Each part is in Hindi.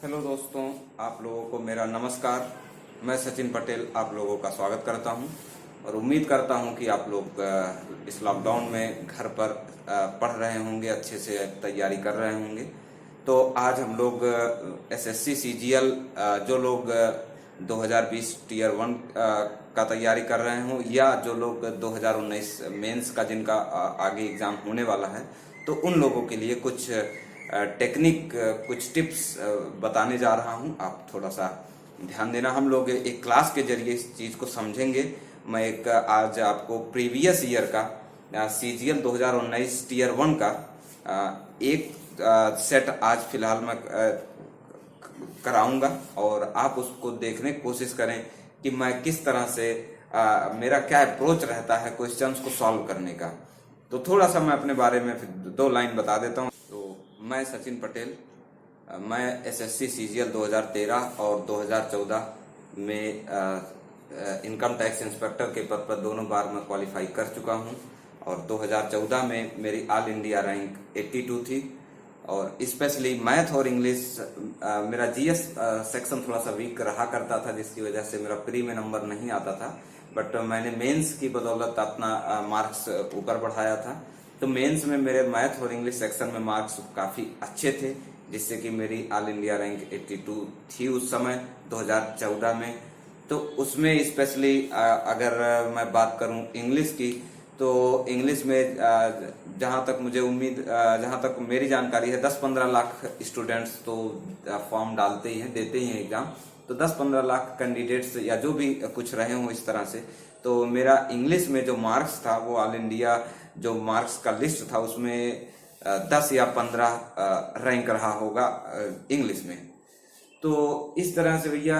हेलो दोस्तों, आप लोगों को मेरा नमस्कार। मैं सचिन पटेल आप लोगों का स्वागत करता हूं और उम्मीद करता हूं कि आप लोग इस लॉकडाउन में घर पर पढ़ रहे होंगे, अच्छे से तैयारी कर रहे होंगे। तो आज हम लोग एसएससी सीजीएल जो लोग 2020 टीयर 1 का तैयारी कर रहे हों या जो लोग 2019 मेंस का जिनका आगे एग्ज़ाम होने वाला है, तो उन लोगों के लिए कुछ टेक्निक, कुछ टिप्स बताने जा रहा हूं। आप थोड़ा सा ध्यान देना। हम लोग एक क्लास के जरिए इस चीज़ को समझेंगे। मैं एक आज आपको प्रीवियस ईयर का सीजीएल 2019 टीयर 1 का एक सेट आज फिलहाल मैं कराऊंगा और आप उसको देखने की कोशिश करें कि मैं किस तरह से मेरा क्या अप्रोच रहता है क्वेश्चंस को सॉल्व करने का। तो थोड़ा सा मैं अपने बारे में फिर 2 लाइन बता देता हूँ। मैं सचिन पटेल, मैं एसएससी सीजीएल 2013 और 2014 में इनकम टैक्स इंस्पेक्टर के पद पर दोनों बार मैं क्वालिफाई कर चुका हूं और 2014 में मेरी ऑल इंडिया रैंक 82 थी। और स्पेशली मैथ और इंग्लिश मेरा जीएस सेक्शन थोड़ा सा वीक रहा करता था, जिसकी वजह से मेरा प्री में नंबर नहीं आता था। बट मैंने मेंस की बदौलत अपना मार्क्स ऊपर बढ़ाया था। तो मेंस में मेरे मैथ और इंग्लिश सेक्शन में मार्क्स काफ़ी अच्छे थे, जिससे कि मेरी ऑल इंडिया रैंक 82 थी उस समय 2014 में। तो उसमें स्पेशली अगर मैं बात करूं इंग्लिश की, तो इंग्लिश में जहां तक मुझे उम्मीद, जहां तक मेरी जानकारी है, 10-15 लाख स्टूडेंट्स तो फॉर्म डालते ही हैं, देते ही हैं एग्जाम। तो 10-15 लाख कैंडिडेट्स या जो भी कुछ रहे हों इस तरह से, तो मेरा इंग्लिश में जो मार्क्स था वो ऑल इंडिया जो मार्क्स का लिस्ट था उसमें 10 या 15 रैंक रहा होगा इंग्लिश में। तो इस तरह से भैया,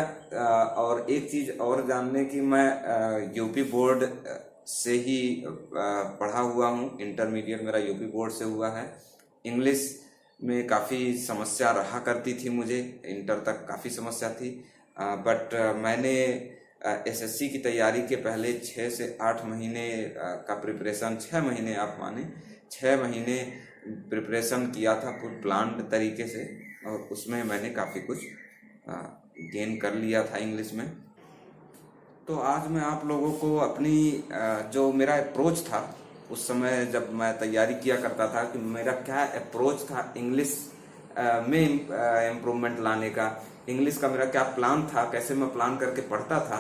और एक चीज और जानने की, मैं यूपी बोर्ड से ही पढ़ा हुआ हूँ। इंटरमीडिएट मेरा यूपी बोर्ड से हुआ है। इंग्लिश में काफ़ी समस्या रहा करती थी, मुझे इंटर तक काफ़ी समस्या थी। बट मैंने एसएससी की तैयारी के पहले 6 से 8 महीने का प्रिपरेशन, 6 महीने आप माने, 6 महीने प्रिपरेशन किया था पूरी प्लान्ड तरीके से, और उसमें मैंने काफ़ी कुछ गेन कर लिया था इंग्लिश में। तो आज मैं आप लोगों को अपनी जो मेरा अप्रोच था उस समय जब मैं तैयारी किया करता था, कि मेरा क्या अप्रोच था इंग्लिश में इम्प्रूवमेंट लाने का, इंग्लिश का मेरा क्या प्लान था, कैसे मैं प्लान करके पढ़ता था,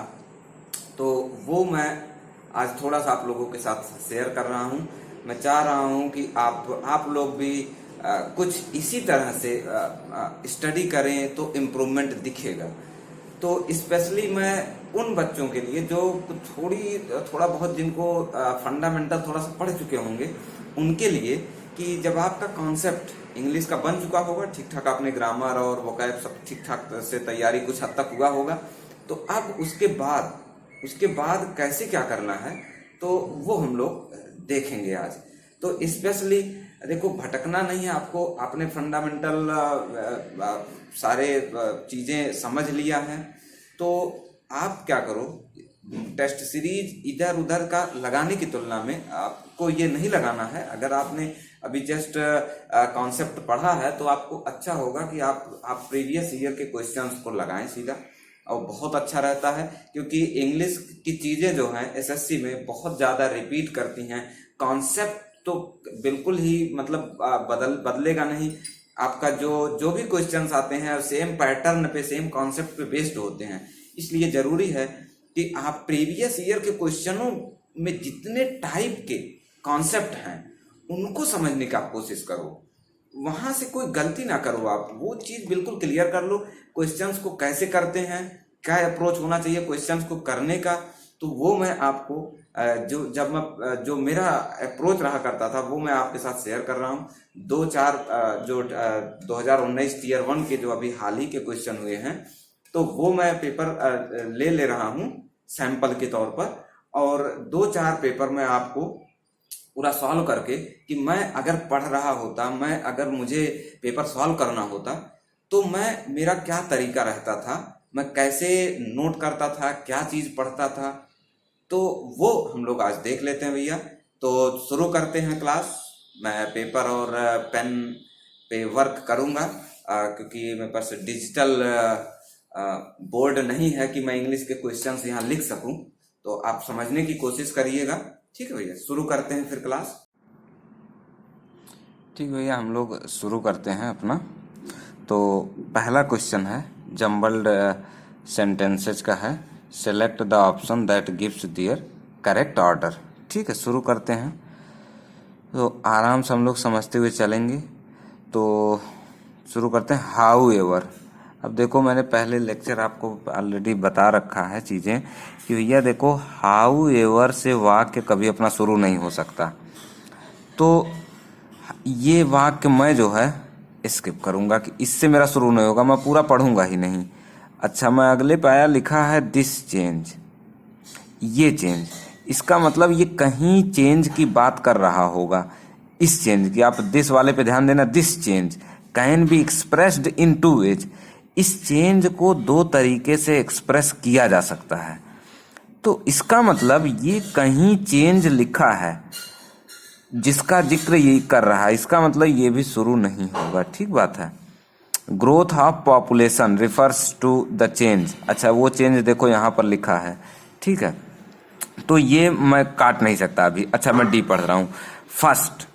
तो वो मैं आज थोड़ा सा आप लोगों के साथ शेयर कर रहा हूँ। मैं चाह रहा हूँ कि आप लोग भी कुछ इसी तरह से स्टडी करें तो इम्प्रूवमेंट दिखेगा। तो स्पेशली मैं उन बच्चों के लिए जो थोड़ा बहुत जिनको फंडामेंटल थोड़ा सा पढ़ चुके होंगे, उनके लिए, कि जब आपका कॉन्सेप्ट इंग्लिश का बन चुका होगा, ठीक ठाक आपने ग्रामर और वोकैब सब ठीक ठाक से तैयारी कुछ हद तक हुआ होगा, तो अब उसके बाद कैसे क्या करना है, तो वो हम लोग देखेंगे आज। तो स्पेशली देखो, भटकना नहीं है आपको, आपने फंडामेंटल सारे चीजें समझ लिया है, तो आप क्या करो, टेस्ट सीरीज इधर उधर का लगाने की तुलना में आपको ये नहीं लगाना है। अगर आपने अभी जस्ट कॉन्सेप्ट पढ़ा है तो आपको अच्छा होगा कि आप प्रीवियस ईयर के क्वेश्चंस को लगाएं सीधा, और बहुत अच्छा रहता है, क्योंकि इंग्लिश की चीजें जो हैं एसएससी में बहुत ज्यादा रिपीट करती हैं। कॉन्सेप्ट तो बिल्कुल ही मतलब बदलेगा नहीं। आपका जो भी क्वेश्चंस आते हैं सेम पैटर्न पे, सेम कॉन्सेप्ट पे बेस्ड होते हैं। इसलिए जरूरी है कि आप प्रीवियस ईयर के क्वेश्चनों में जितने टाइप के कॉन्सेप्ट हैं उनको समझने की आप कोशिश करो, वहां से कोई गलती ना करो, आप वो चीज बिल्कुल क्लियर कर लो। क्वेश्चंस को कैसे करते हैं, क्या अप्रोच होना चाहिए क्वेश्चंस को करने का, तो वो मैं आपको जो मेरा अप्रोच रहा करता था वो मैं आपके साथ शेयर कर रहा हूँ। 2-4 जो 2019 टीयर 1 के जो अभी हाल ही के क्वेश्चन हुए हैं, तो वो मैं पेपर ले रहा हूँ सैंपल के तौर पर, और 2-4 पेपर मैं आपको पूरा सॉल्व करके, कि मैं अगर पढ़ रहा होता, मैं अगर मुझे पेपर सॉल्व करना होता, तो मेरा क्या तरीका रहता था, मैं कैसे नोट करता था, क्या चीज पढ़ता था, तो वो हम लोग आज देख लेते हैं भैया। तो शुरू करते हैं क्लास। मैं पेपर और पेन पे वर्क करूंगा क्योंकि मेरे पास डिजिटल बोर्ड नहीं है कि मैं इंग्लिश के क्वेश्चंस यहाँ लिख सकूं, तो आप समझने की कोशिश करिएगा। ठीक है भैया, शुरू करते हैं फिर क्लास। ठीक भैया, हम लोग शुरू करते हैं अपना। तो पहला क्वेश्चन है, जम्बल्ड सेंटेंसेज का है। Select the option that gives there correct order. ठीक है, शुरू करते हैं। तो आराम से हम लोग समझते हुए चलेंगे। तो शुरू करते हैं। How ever. अब देखो, मैंने पहले लेक्चर आपको ऑलरेडी बता रखा है चीज़ें कि भैया देखो, हाउ एवर से वाक्य कभी अपना शुरू नहीं हो सकता। तो ये वाक्य मैं जो है स्किप करूँगा कि इससे मेरा शुरू नहीं होगा, मैं पूरा पढ़ूंगा ही नहीं। अच्छा, मैं अगले पे आया, लिखा है दिस चेंज, ये चेंज। इसका मतलब ये कहीं चेंज की बात कर रहा होगा। इस चेंज की, आप दिस वाले पे ध्यान देना। This change can be expressed in two ways. इस चेंज को दो तरीके से एक्सप्रेस किया जा सकता है। तो इसका मतलब ये कहीं चेंज लिखा है जिसका जिक्र ये कर रहा है, इसका मतलब ये भी शुरू नहीं होगा। ठीक बात है। Growth of population refers to the change. अच्छा, वो चेंज देखो यहाँ पर लिखा है। ठीक है, तो ये मैं काट नहीं सकता अभी। अच्छा, मैं डी पढ़ रहा हूँ। First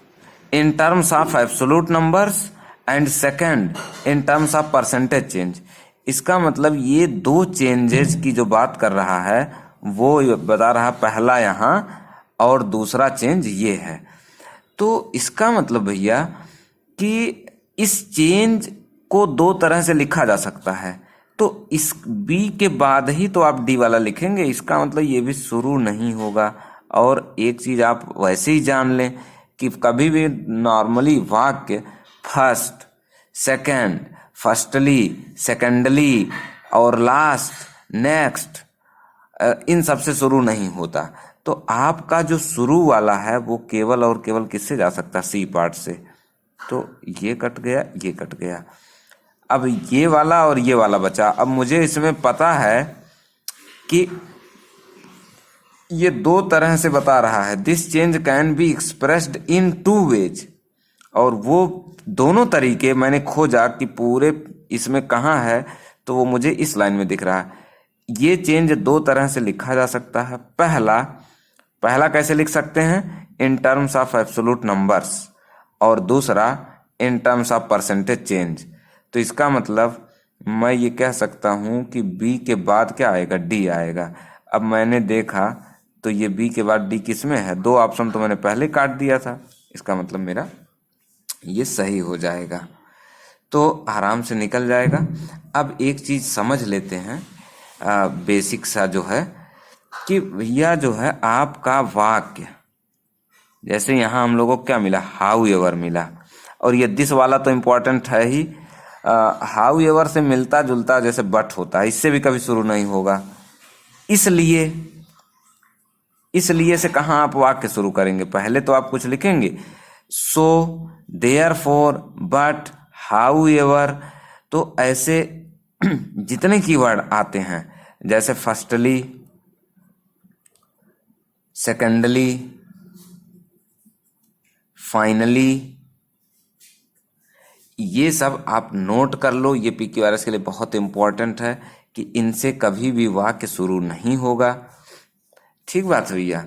in terms of absolute numbers and second in terms of percentage change. इसका मतलब ये दो चेंजेस की जो बात कर रहा है वो बता रहा, पहला यहाँ और दूसरा चेंज ये है। तो इसका मतलब भैया कि इस चेंज को दो तरह से लिखा जा सकता है। तो इस बी के बाद ही तो आप डी वाला लिखेंगे, इसका मतलब ये भी शुरू नहीं होगा। और एक चीज आप वैसे ही जान लें कि कभी भी नॉर्मली वाक्य फर्स्ट, सेकंड, फर्स्टली, सेकंडली और लास्ट, नेक्स्ट, इन सब से शुरू नहीं होता। तो आपका जो शुरू वाला है वो केवल और केवल किससे जा सकता है? सी पार्ट से। तो ये कट गया, ये कट गया। अब ये वाला और ये वाला बचा। अब मुझे इसमें पता है कि ये दो तरह से बता रहा है। This change can be expressed in two ways, और वो दोनों तरीके मैंने खोजा कि पूरे इसमें कहाँ है, तो वो मुझे इस लाइन में दिख रहा है। ये चेंज दो तरह से लिखा जा सकता है। पहला कैसे लिख सकते हैं? In terms of absolute numbers, और दूसरा in terms of percentage change. तो इसका मतलब मैं ये कह सकता हूँ कि बी के बाद क्या आएगा? डी आएगा। अब मैंने देखा तो ये बी के बाद डी किस में है? दो ऑप्शन तो मैंने पहले काट दिया था, इसका मतलब मेरा ये सही हो जाएगा। तो आराम से निकल जाएगा। अब एक चीज समझ लेते हैं, बेसिक सा जो है कि भैया जो है आपका वाक्य, जैसे यहाँ हम लोगों को क्या मिला? हाउ एवर मिला। और ये दिस वाला तो इम्पोर्टेंट है ही। हाउ एवर से मिलता जुलता जैसे बट होता है, इससे भी कभी शुरू नहीं होगा। इसलिए से कहाँ आप वाक्य शुरू करेंगे? पहले तो आप कुछ लिखेंगे, सो, देयरफॉर, बट, हाउ एवर। तो ऐसे जितने कीवर्ड आते हैं, जैसे फर्स्टली, सेकेंडली, फाइनली, ये सब आप नोट कर लो। ये PQRS के लिए बहुत इंपॉर्टेंट है कि इनसे कभी भी वाक्य शुरू नहीं होगा। ठीक बात भैया।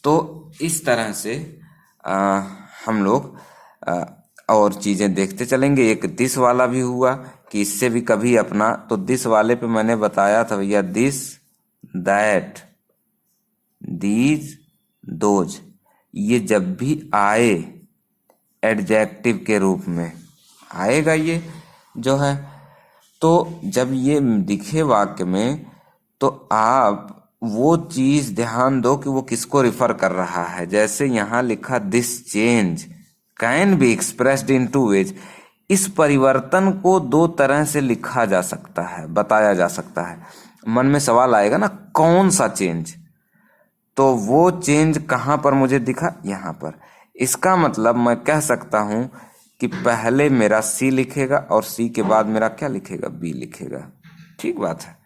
तो इस तरह से हम लोग और चीजें देखते चलेंगे। एक दिस वाला भी हुआ कि इससे भी कभी अपना, तो दिस वाले पे मैंने बताया था भैया, दिस, दैट, दीज, दोज, ये जब भी आए एडजेक्टिव के रूप में आएगा ये जो है, तो जब ये दिखे वाक्य में तो आप वो चीज ध्यान दो कि वो किसको रिफर कर रहा है। जैसे यहाँ लिखा this change can be expressed in two ways. इस परिवर्तन को दो तरह से लिखा जा सकता है, बताया जा सकता है। मन में सवाल आएगा ना, कौन सा चेंज? तो वो चेंज कहाँ पर मुझे दिखा? यहाँ पर। इसका मतलब मैं कह सकता हूं कि पहले मेरा सी लिखेगा और सी के बाद मेरा क्या लिखेगा? बी लिखेगा। ठीक बात है।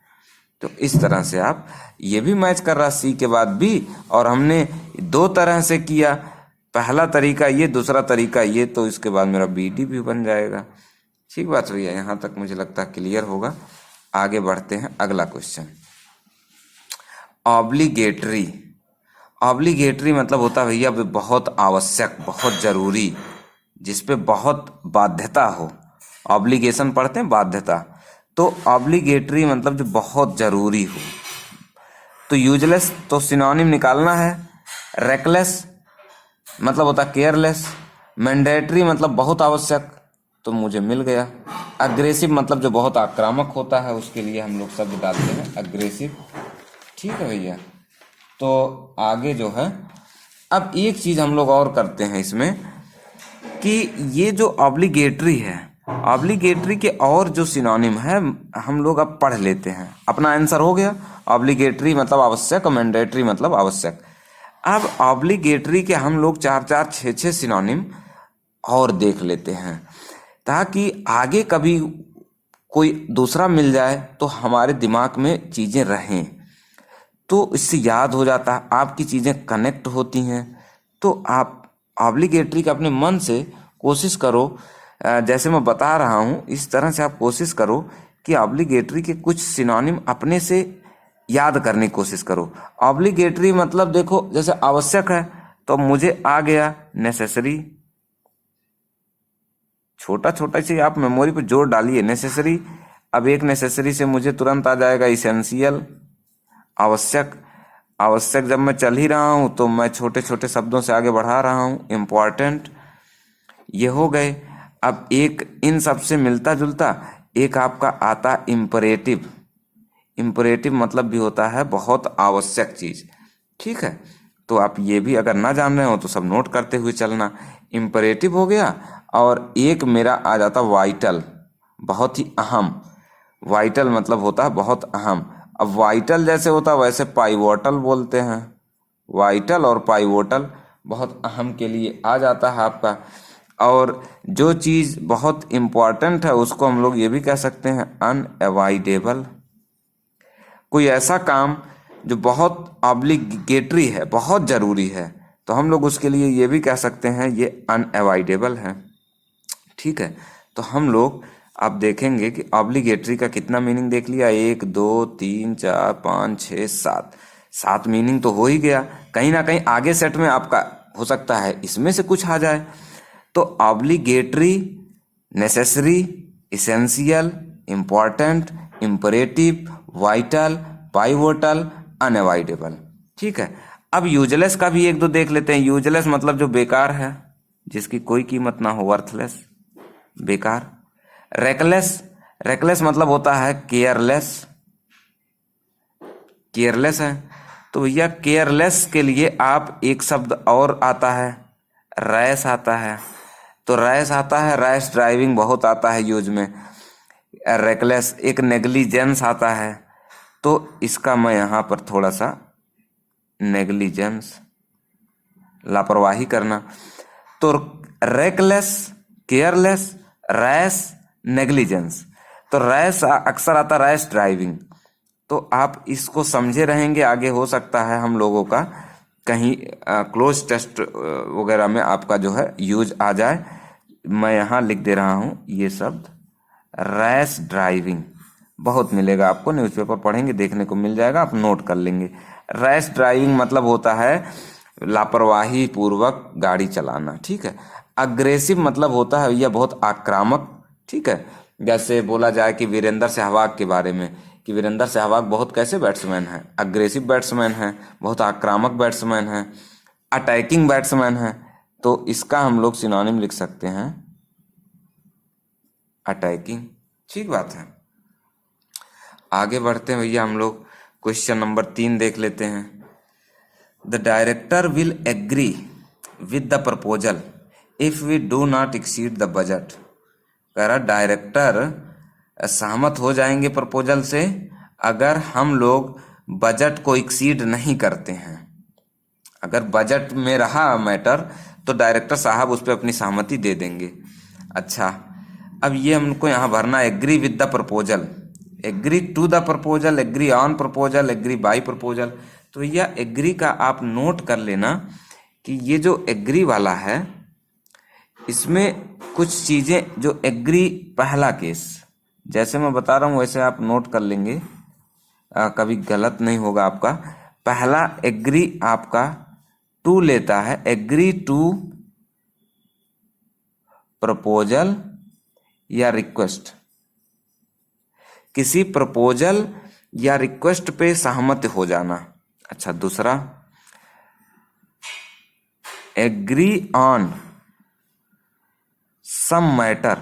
तो इस तरह से आप, ये भी मैच कर रहा सी के बाद बी, और हमने दो तरह से किया, पहला तरीका ये, दूसरा तरीका ये, तो इसके बाद मेरा बी डी भी बन जाएगा। ठीक बात भैया, यहाँ तक मुझे लगता है क्लियर होगा। आगे बढ़ते हैं, अगला क्वेश्चन। ऑब्लिगेटरी। ऑब्लिगेटरी मतलब होता है भैया बहुत आवश्यक, बहुत जरूरी, जिसपे बहुत बाध्यता हो। ऑब्लिगेशन पढ़ते हैं बाध्यता, तो ऑब्लिगेटरी मतलब जो बहुत जरूरी हो। तो यूजलेस तो सिनोनिम निकालना है। रेकलेस मतलब होता केयरलेस। मैंडेटरी मतलब बहुत आवश्यक, तो मुझे मिल गया। अग्रेसिव मतलब जो बहुत आक्रामक होता है, उसके लिए हम लोग शब्द डालते हैं अग्रेसिव। ठीक है भैया, तो आगे जो है, अब एक चीज हम लोग और करते हैं इसमें कि ये जो ऑब्लिगेटरी है, ऑब्लिगेटरी के और जो सिनोनिम है हम लोग अब पढ़ लेते हैं। अपना आंसर हो गया। ऑब्लिगेटरी मतलब आवश्यक और मैंडेटरी मतलब आवश्यक। अब ऑब्लिगेटरी के हम लोग 4-4, 6-6 सिनोनिम और देख लेते हैं, ताकि आगे कभी कोई दूसरा मिल जाए तो हमारे दिमाग में चीज़ें रहें, तो इससे याद हो जाता है, आपकी चीज़ें कनेक्ट होती हैं। तो आप ऑब्लिगेटरी का अपने मन से कोशिश करो, जैसे मैं बता रहा हूँ इस तरह से आप कोशिश करो कि ऑब्लिगेटरी के कुछ सिनोनिम अपने से याद करने की कोशिश करो। ऑब्लिगेटरी मतलब देखो, जैसे आवश्यक है तो मुझे आ गया नेसेसरी। छोटा छोटा से आप मेमोरी पे जोर डालिए, नेसेसरी। अब एक नेसेसरी से मुझे तुरंत आ जाएगा इसेंशियल, आवश्यक। आवश्यक जब मैं चल ही रहा हूँ तो मैं छोटे छोटे शब्दों से आगे बढ़ा रहा हूँ, इम्पॉर्टेंट। ये हो गए। अब एक इन सब से मिलता जुलता एक आपका आता इम्परेटिव। इम्परेटिव मतलब भी होता है बहुत आवश्यक चीज। ठीक है, तो आप ये भी अगर ना जान रहे हो तो सब नोट करते हुए चलना। इम्परेटिव हो गया, और एक मेरा आ जाता वाइटल, बहुत ही अहम। वाइटल मतलब होता है बहुत अहम। अब वाइटल जैसे होता है वैसे पाइवोटल बोलते हैं। वाइटल और पाइवोटल बहुत अहम के लिए आ जाता है आपका। और जो चीज़ बहुत इम्पॉर्टेंट है उसको हम लोग ये भी कह सकते हैं अनअवॉइडेबल। कोई ऐसा काम जो बहुत ऑब्लिगेटरी है, बहुत ज़रूरी है, तो हम लोग उसके लिए ये भी कह सकते हैं ये अनअवॉइडेबल है। ठीक है, तो हम लोग आप देखेंगे कि ऑब्लिगेटरी का कितना मीनिंग देख लिया, 1 2 3 4 5 6 7, 7 मीनिंग तो हो ही गया। कहीं ना कहीं आगे सेट में आपका हो सकता है इसमें से कुछ आ जाए। तो obligatory, necessary, essential, important, imperative, vital, pivotal, unavoidable. ठीक है, अब यूजलेस का भी एक दो देख लेते हैं। यूजलेस मतलब जो बेकार है, जिसकी कोई कीमत ना हो, वर्थलेस, बेकार। रेकलेस, रेकलेस मतलब होता है केयरलेस, केयरलेस है। तो भैया केयरलेस के लिए आप एक शब्द और आता है, रैश आता है। तो रैश आता है, रैश ड्राइविंग बहुत आता है यूज में। रेकलेस, एक नेग्लिजेंस आता है, तो इसका मैं यहाँ पर थोड़ा सा नेग्लिजेंस, लापरवाही करना। तो रेकलेस, केयरलेस, रैश, नेग्लिजेंस। तो रैश अक्सर आता रैश ड्राइविंग। तो आप इसको समझे रहेंगे, आगे हो सकता है हम लोगों का कहीं क्लोज टेस्ट वगैरह में आपका जो है यूज आ जाए। मैं यहाँ लिख दे रहा हूँ ये शब्द, रैश ड्राइविंग। बहुत मिलेगा आपको, न्यूज़पेपर पढ़ेंगे देखने को मिल जाएगा, आप नोट कर लेंगे। रैश ड्राइविंग मतलब होता है लापरवाही पूर्वक गाड़ी चलाना। ठीक है, अग्रेसिव मतलब होता है भैया बहुत आक्रामक। ठीक है, जैसे बोला जाए कि वीरेंद्र सहवाग के बारे में कि वीरेंद्र सहवाग बहुत कैसे बैट्समैन है, अग्रेसिव बैट्समैन है, बहुत आक्रामक बैट्समैन है, अटैकिंग बैट्समैन है। तो इसका हम लोग सिनोनिम लिख सकते हैं अटैकिंग। ठीक बात है, आगे बढ़ते हैं भैया। हम लोग क्वेश्चन नंबर 3 देख लेते हैं। The director will agree with the proposal if we do not exceed the budget. कह रहा डायरेक्टर सहमत हो जाएंगे प्रपोजल से अगर हम लोग बजट को एक्सीड नहीं करते हैं। अगर बजट में रहा मैटर तो डायरेक्टर साहब उस पर अपनी सहमति दे देंगे। अच्छा, अब ये हमको यहाँ भरना, agree with the proposal, agree to the proposal, agree on proposal, agree by proposal. तो यह एग्री का आप नोट कर लेना कि ये जो एग्री वाला है इसमें कुछ चीजें जो एग्री, पहला केस जैसे मैं बता रहा हूं वैसे आप नोट कर लेंगे, कभी गलत नहीं होगा आपका। पहला एग्री आपका टू लेता है, एग्री टू प्रपोजल या रिक्वेस्ट, किसी प्रपोजल या रिक्वेस्ट पे सहमत हो जाना। अच्छा, दूसरा agree on some matter,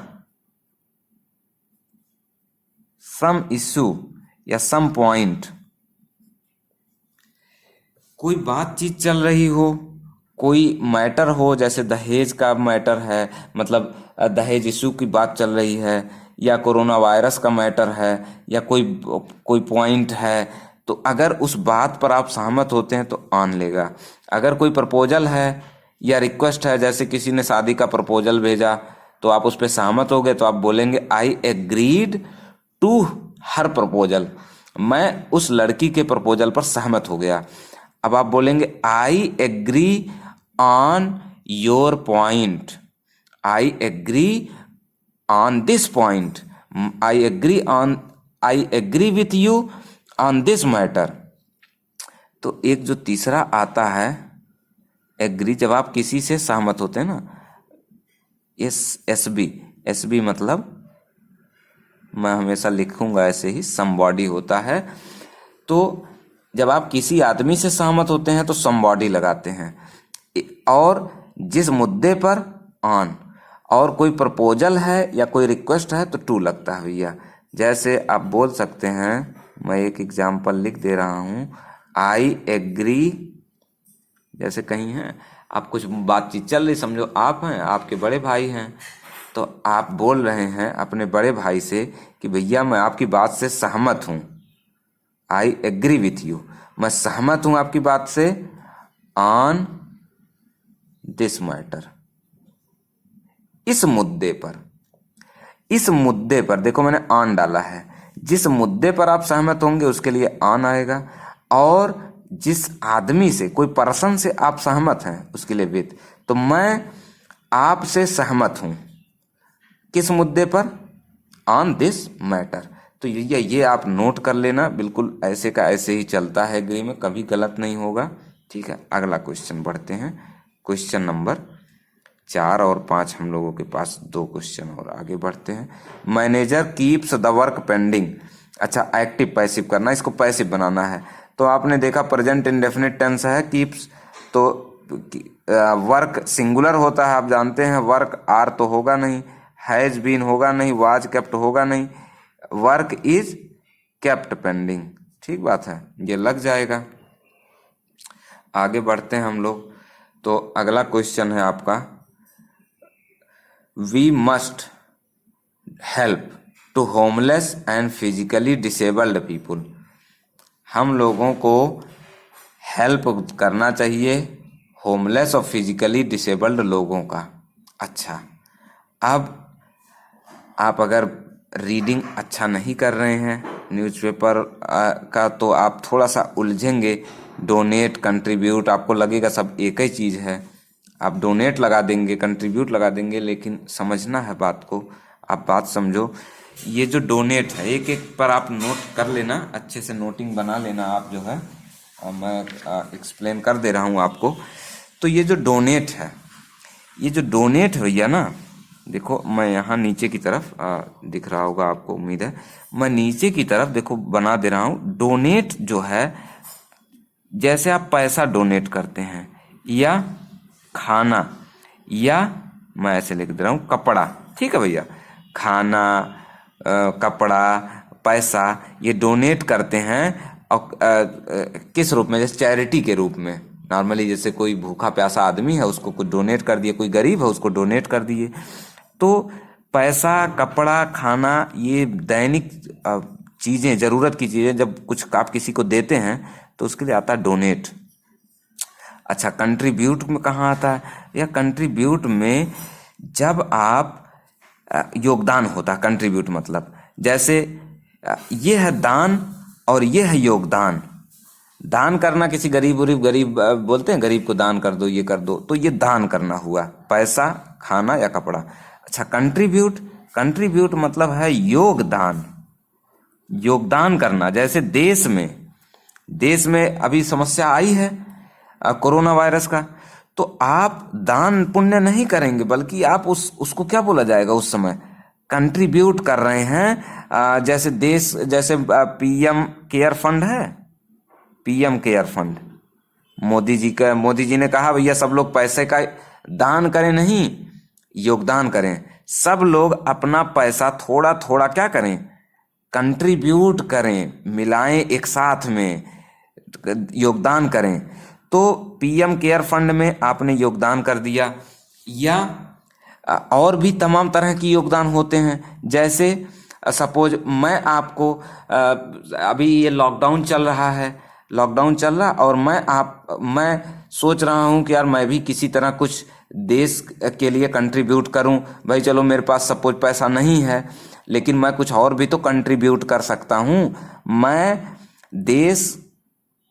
some issue या सम पॉइंट, कोई बातचीत चल रही हो, कोई मैटर हो, जैसे दहेज का मैटर है, मतलब दहेज इशू की बात चल रही है, या कोरोना वायरस का मैटर है, या कोई पॉइंट है, तो अगर उस बात पर आप सहमत होते हैं तो ऑन लेगा। अगर कोई प्रपोजल है या रिक्वेस्ट है, जैसे किसी ने शादी का प्रपोजल भेजा तो आप उस पर सहमत हो गए, तो आप बोलेंगे I agreed to her proposal, मैं उस लड़की के प्रपोजल पर सहमत हो गया। अब आप बोलेंगे I agree on your point, I agree on this point, I agree with you on this matter. तो एक जो तीसरा आता है एग्री, जब आप किसी से सहमत होते हैं ना, एस बी मतलब मैं हमेशा लिखूंगा ऐसे ही, समबॉडी होता है। तो जब आप किसी आदमी से सहमत होते हैं तो समबॉडी लगाते हैं, और जिस मुद्दे पर ऑन, और कोई प्रपोजल है या कोई रिक्वेस्ट है तो टू लगता है भैया। जैसे आप बोल सकते हैं, मैं एक एग्जाम्पल लिख दे रहा हूँ, आई एग्री, जैसे कहीं है आप कुछ बातचीत चल रही, समझो आप हैं, आपके बड़े भाई हैं, तो आप बोल रहे हैं अपने बड़े भाई से कि भैया मैं आपकी बात से सहमत हूँ, आई एग्री विथ यू, मैं सहमत हूँ आपकी बात से ऑन दिस मैटर, इस मुद्दे पर। इस मुद्दे पर देखो मैंने ऑन डाला है, जिस मुद्दे पर आप सहमत होंगे उसके लिए ऑन आएगा, और जिस आदमी से, कोई पर्सन से आप सहमत हैं उसके लिए विथ। तो मैं आपसे सहमत हूं किस मुद्दे पर, ऑन दिस मैटर। तो ये आप नोट कर लेना, बिल्कुल ऐसे का ऐसे ही चलता है एग्री में, कभी गलत नहीं होगा। ठीक है, अगला क्वेश्चन बढ़ते हैं, क्वेश्चन नंबर 4 और 5 हम लोगों के पास 2 क्वेश्चन और आगे बढ़ते हैं। Manager keeps the work pending. अच्छा, एक्टिव पैसिव करना, इसको पैसिव बनाना है। तो आपने देखा प्रेजेंट इंडेफिनिट टेंस है कीप्स, तो वर्क सिंगुलर होता है, आप जानते हैं, वर्क आर तो होगा नहीं, हैज बीन होगा नहीं, वाज केप्ट होगा नहीं, वर्क इज केप्ट पेंडिंग। ठीक बात है, ये लग जाएगा। आगे बढ़ते हैं हम लोग, तो अगला क्वेश्चन है आपका, we must help to homeless and physically disabled people. हम लोगों को हेल्प करना चाहिए होमलेस और फिजिकली डिसेबल्ड लोगों का। अच्छा, अब आप अगर रीडिंग अच्छा नहीं कर रहे हैं न्यूज़पेपर का, तो आप थोड़ा सा उलझेंगे। डोनेट, कंट्रीब्यूट, आपको लगेगा सब एक ही चीज़ है, आप डोनेट लगा देंगे, कंट्रीब्यूट लगा देंगे, लेकिन समझना है बात को। आप बात समझो, ये जो डोनेट है, एक एक पर आप नोट कर लेना, अच्छे से नोटिंग बना लेना आप, जो है मैं एक्सप्लेन कर दे रहा हूँ आपको। तो ये जो डोनेट है, ये जो डोनेट भैया ना, देखो मैं यहाँ नीचे की तरफ दिख रहा होगा आपको, उम्मीद है, मैं नीचे की तरफ देखो बना दे रहा हूँ। डोनेट जो है, जैसे आप पैसा डोनेट करते हैं, या खाना, या मैं ऐसे लिख दे रहा हूँ कपड़ा। ठीक है भैया, खाना, कपड़ा, पैसा, ये डोनेट करते हैं। और किस रूप में, जैसे चैरिटी के रूप में। नॉर्मली जैसे कोई भूखा प्यासा आदमी है, उसको कुछ डोनेट कर दिए, कोई गरीब है उसको डोनेट कर दिए। तो पैसा, कपड़ा, खाना, ये दैनिक चीज़ें, ज़रूरत की चीज़ें, जब कुछ आप किसी को देते हैं तो उसके लिए आता है डोनेट। अच्छा, कंट्रीब्यूट में कहाँ आता है? या कंट्रीब्यूट में जब आप योगदान होता है, कंट्रीब्यूट मतलब, जैसे ये है दान और ये है योगदान, दान करना, किसी गरीब बोलते हैं गरीब को दान कर दो, ये कर दो, तो ये दान करना हुआ, पैसा, खाना या कपड़ा। अच्छा, कंट्रीब्यूट, कंट्रीब्यूट मतलब है योगदान, योगदान करना। जैसे देश में अभी समस्या आई है कोरोना वायरस का, तो आप दान पुण्य नहीं करेंगे, बल्कि आप उसको क्या बोला जाएगा उस समय, कंट्रीब्यूट कर रहे हैं। जैसे पीएम केयर फंड है, PM care fund, Modi ji ने कहा भैया सब लोग पैसे का दान करें, नहीं योगदान करें। सब लोग अपना पैसा थोड़ा थोड़ा क्या करें, कंट्रीब्यूट करें, मिलाएं एक साथ में, योगदान करें। तो पीएम केयर फंड में आपने योगदान कर दिया, या और भी तमाम तरह की योगदान होते हैं। जैसे सपोज मैं आपको अभी ये लॉकडाउन चल रहा है, और मैं सोच रहा हूँ कि यार मैं भी किसी तरह कुछ देश के लिए कंट्रीब्यूट करूँ। भाई चलो मेरे पास सपोज पैसा नहीं है, लेकिन मैं कुछ और भी तो कंट्रीब्यूट कर सकता हूँ। मैं देश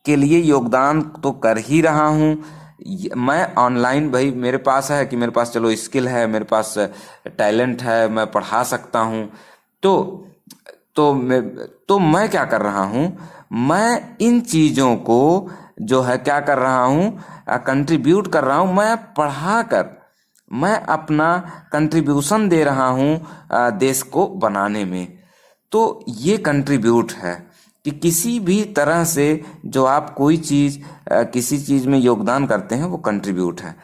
के लिए योगदान तो कर ही रहा हूँ। मैं ऑनलाइन, भाई मेरे पास है कि मेरे पास चलो स्किल है, मेरे पास टैलेंट है, मैं पढ़ा सकता हूँ। तो मैं क्या कर रहा हूँ, मैं इन चीज़ों को जो है क्या कर रहा हूँ, कंट्रीब्यूट कर रहा हूँ। मैं पढ़ा कर मैं अपना कंट्रीब्यूशन दे रहा हूँ देश को बनाने में। तो ये कंट्रीब्यूट है कि किसी भी तरह से जो आप कोई चीज़ किसी चीज़ में योगदान करते हैं वो कंट्रीब्यूट है।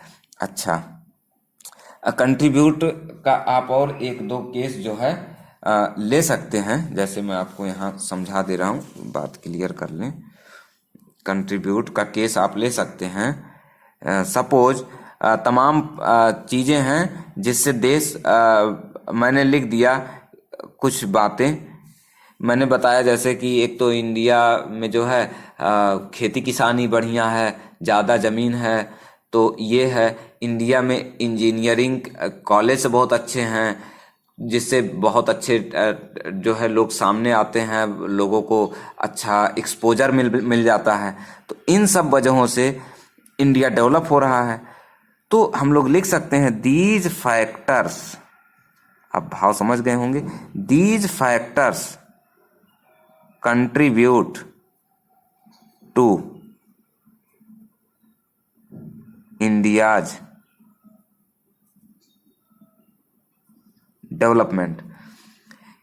अच्छा, कंट्रीब्यूट का आप और एक दो केस जो है ले सकते हैं। जैसे मैं आपको यहाँ समझा दे रहा हूँ, बात क्लियर कर लें। कंट्रीब्यूट का केस आप ले सकते हैं। सपोज तमाम चीज़ें हैं जिससे देश, मैंने लिख दिया कुछ बातें, मैंने बताया जैसे कि एक तो इंडिया में जो है खेती किसानी बढ़िया है, ज़्यादा ज़मीन है, तो ये है। इंडिया में इंजीनियरिंग कॉलेज बहुत अच्छे हैं, जिससे बहुत अच्छे जो है लोग सामने आते हैं, लोगों को अच्छा एक्सपोजर मिल जाता है। तो इन सब वजहों से इंडिया डेवलप हो रहा है। तो हम लोग लिख सकते हैं दीज फैक्टर्स, अब भाव समझ गए होंगे, these factors contribute to India's development.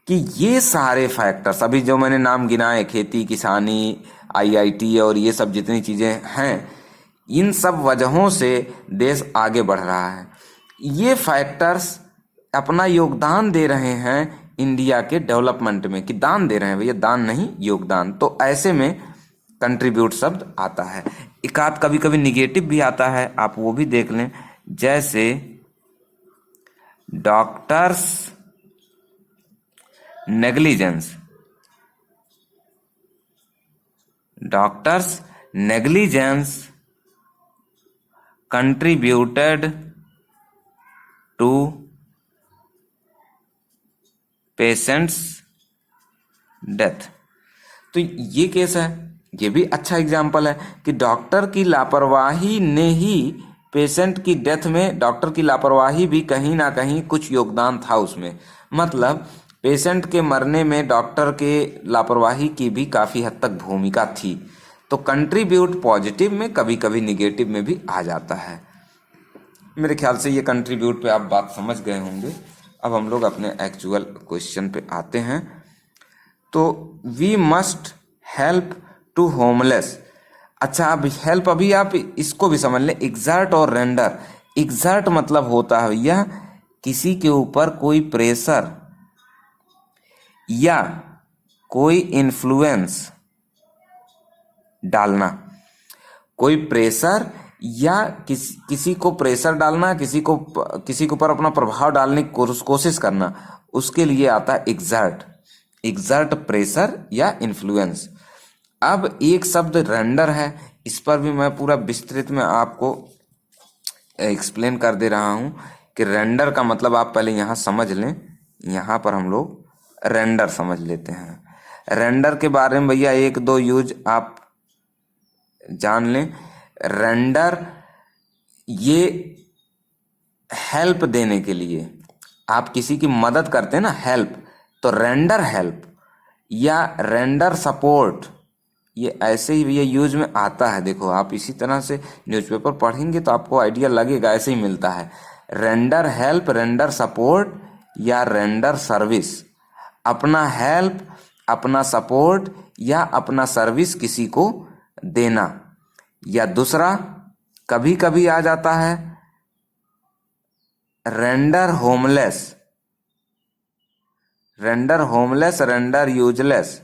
कि ये सारे फैक्टर्स अभी जो मैंने नाम गिनाए, खेती किसानी, आईआईटी और ये सब जितनी चीज़ें हैं, इन सब वजहों से देश आगे बढ़ रहा है। ये फैक्टर्स अपना योगदान दे रहे हैं इंडिया के डेवलपमेंट में, कि दान दे रहे हैं भैया, दान नहीं योगदान। तो ऐसे में कंट्रीब्यूट शब्द आता है। एक आध कभी कभी निगेटिव भी आता है, आप वो भी देख लें। जैसे doctors negligence, doctors negligence contributed to patients death. तो ये केस है, ये भी अच्छा एग्जाम्पल है कि डॉक्टर की लापरवाही ने ही पेशेंट की डेथ में, डॉक्टर की लापरवाही भी कहीं ना कहीं कुछ योगदान था उसमें। मतलब पेशेंट के मरने में डॉक्टर के लापरवाही की भी काफ़ी हद तक भूमिका थी। तो कंट्रीब्यूट पॉजिटिव में, कभी कभी निगेटिव में भी आ जाता है। मेरे ख्याल से ये कंट्रीब्यूट पे आप बात समझ गए होंगे। अब हम लोग अपने एक्चुअल क्वेश्चन पे आते हैं। तो we must help to homeless. अच्छा, अब हेल्प, अभी आप इसको भी समझ लें, एग्जर्ट और रेंडर। एग्जर्ट मतलब होता है यह किसी के ऊपर कोई प्रेशर या कोई इन्फ्लुएंस डालना, कोई प्रेशर या किसी को प्रेशर डालना, किसी के ऊपर अपना प्रभाव डालने की कोशिश करना, उसके लिए आता है एग्जर्ट। एग्जर्ट प्रेशर या इन्फ्लुएंस। अब एक शब्द रेंडर है, इस पर भी मैं पूरा विस्तृत में आपको एक्सप्लेन कर दे रहा हूँ कि रेंडर का मतलब आप पहले यहाँ समझ लें। यहाँ पर हम लोग रेंडर समझ लेते हैं। रेंडर के बारे में भैया एक दो यूज आप जान लें। रेंडर ये हेल्प देने के लिए, आप किसी की मदद करते हैं ना, हेल्प, तो रेंडर हेल्प या रेंडर सपोर्ट, ये ऐसे ही ये यूज में आता है। देखो आप इसी तरह से न्यूज़पेपर पढ़ेंगे तो आपको आइडिया लगेगा, ऐसे ही मिलता है। रेंडर हेल्प, रेंडर सपोर्ट या रेंडर सर्विस, अपना हेल्प, अपना सपोर्ट या अपना सर्विस किसी को देना। या दूसरा कभी कभी आ जाता है render homeless, render homeless, render useless.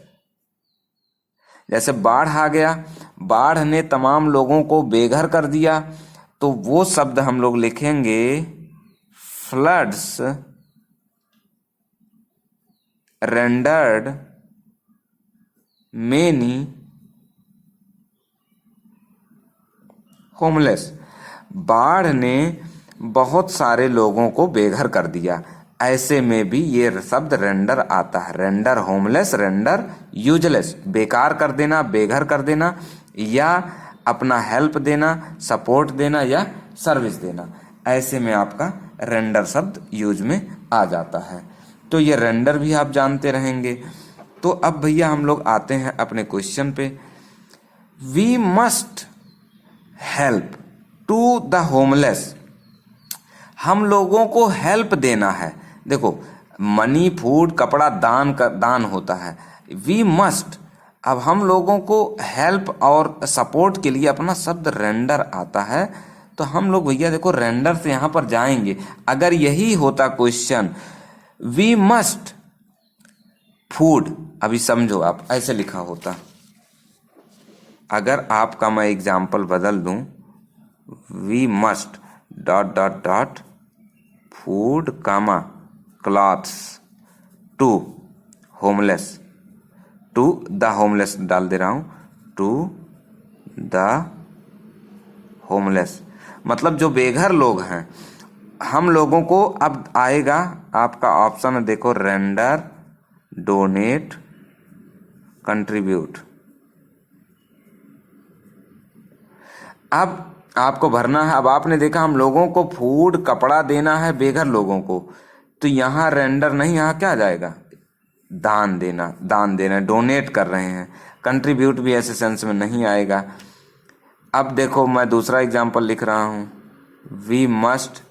जैसे बाढ़ आ गया, बाढ़ ने तमाम लोगों को बेघर कर दिया, तो वो शब्द हम लोग लिखेंगे फ्लड्स रेंडर्ड मेनी होमलेस। बाढ़ ने बहुत सारे लोगों को बेघर कर दिया, ऐसे में भी ये शब्द रेंडर आता है। रेंडर होमलेस, रेंडर यूजलेस, बेकार कर देना, बेघर कर देना, या अपना हेल्प देना, सपोर्ट देना या सर्विस देना, ऐसे में आपका रेंडर शब्द यूज में आ जाता है। तो ये रेंडर भी आप जानते रहेंगे। तो अब भैया हम लोग आते हैं अपने क्वेश्चन पे। We must help to the homeless, हम लोगों को हेल्प देना है। देखो मनी, फूड, कपड़ा दान होता है। वी मस्ट, अब हम लोगों को हेल्प और सपोर्ट के लिए अपना शब्द रेंडर आता है, तो हम लोग भैया देखो रेंडर से यहाँ पर जाएंगे। अगर यही होता क्वेश्चन वी मस्ट फूड, अभी समझो आप ऐसे लिखा होता, अगर आपका मैं एग्जाम्पल बदल दूं, we must dot dot dot food comma clothes to homeless, to the homeless डाल दे रहा हूं, टू द होमलेस, मतलब जो बेघर लोग हैं, हम लोगों को। अब आएगा आपका ऑप्शन, देखो रेंडर, डोनेट, कंट्रीब्यूट। अब आपको भरना है। अब आपने देखा हम लोगों को फूड, कपड़ा देना है बेघर लोगों को, तो यहाँ रेंडर नहीं, यहाँ क्या आ जाएगा, दान देना, दान देना, डोनेट कर रहे हैं। कंट्रीब्यूट भी ऐसे सेंस में नहीं आएगा। अब देखो मैं दूसरा एग्जांपल लिख रहा हूं, वी मस्ट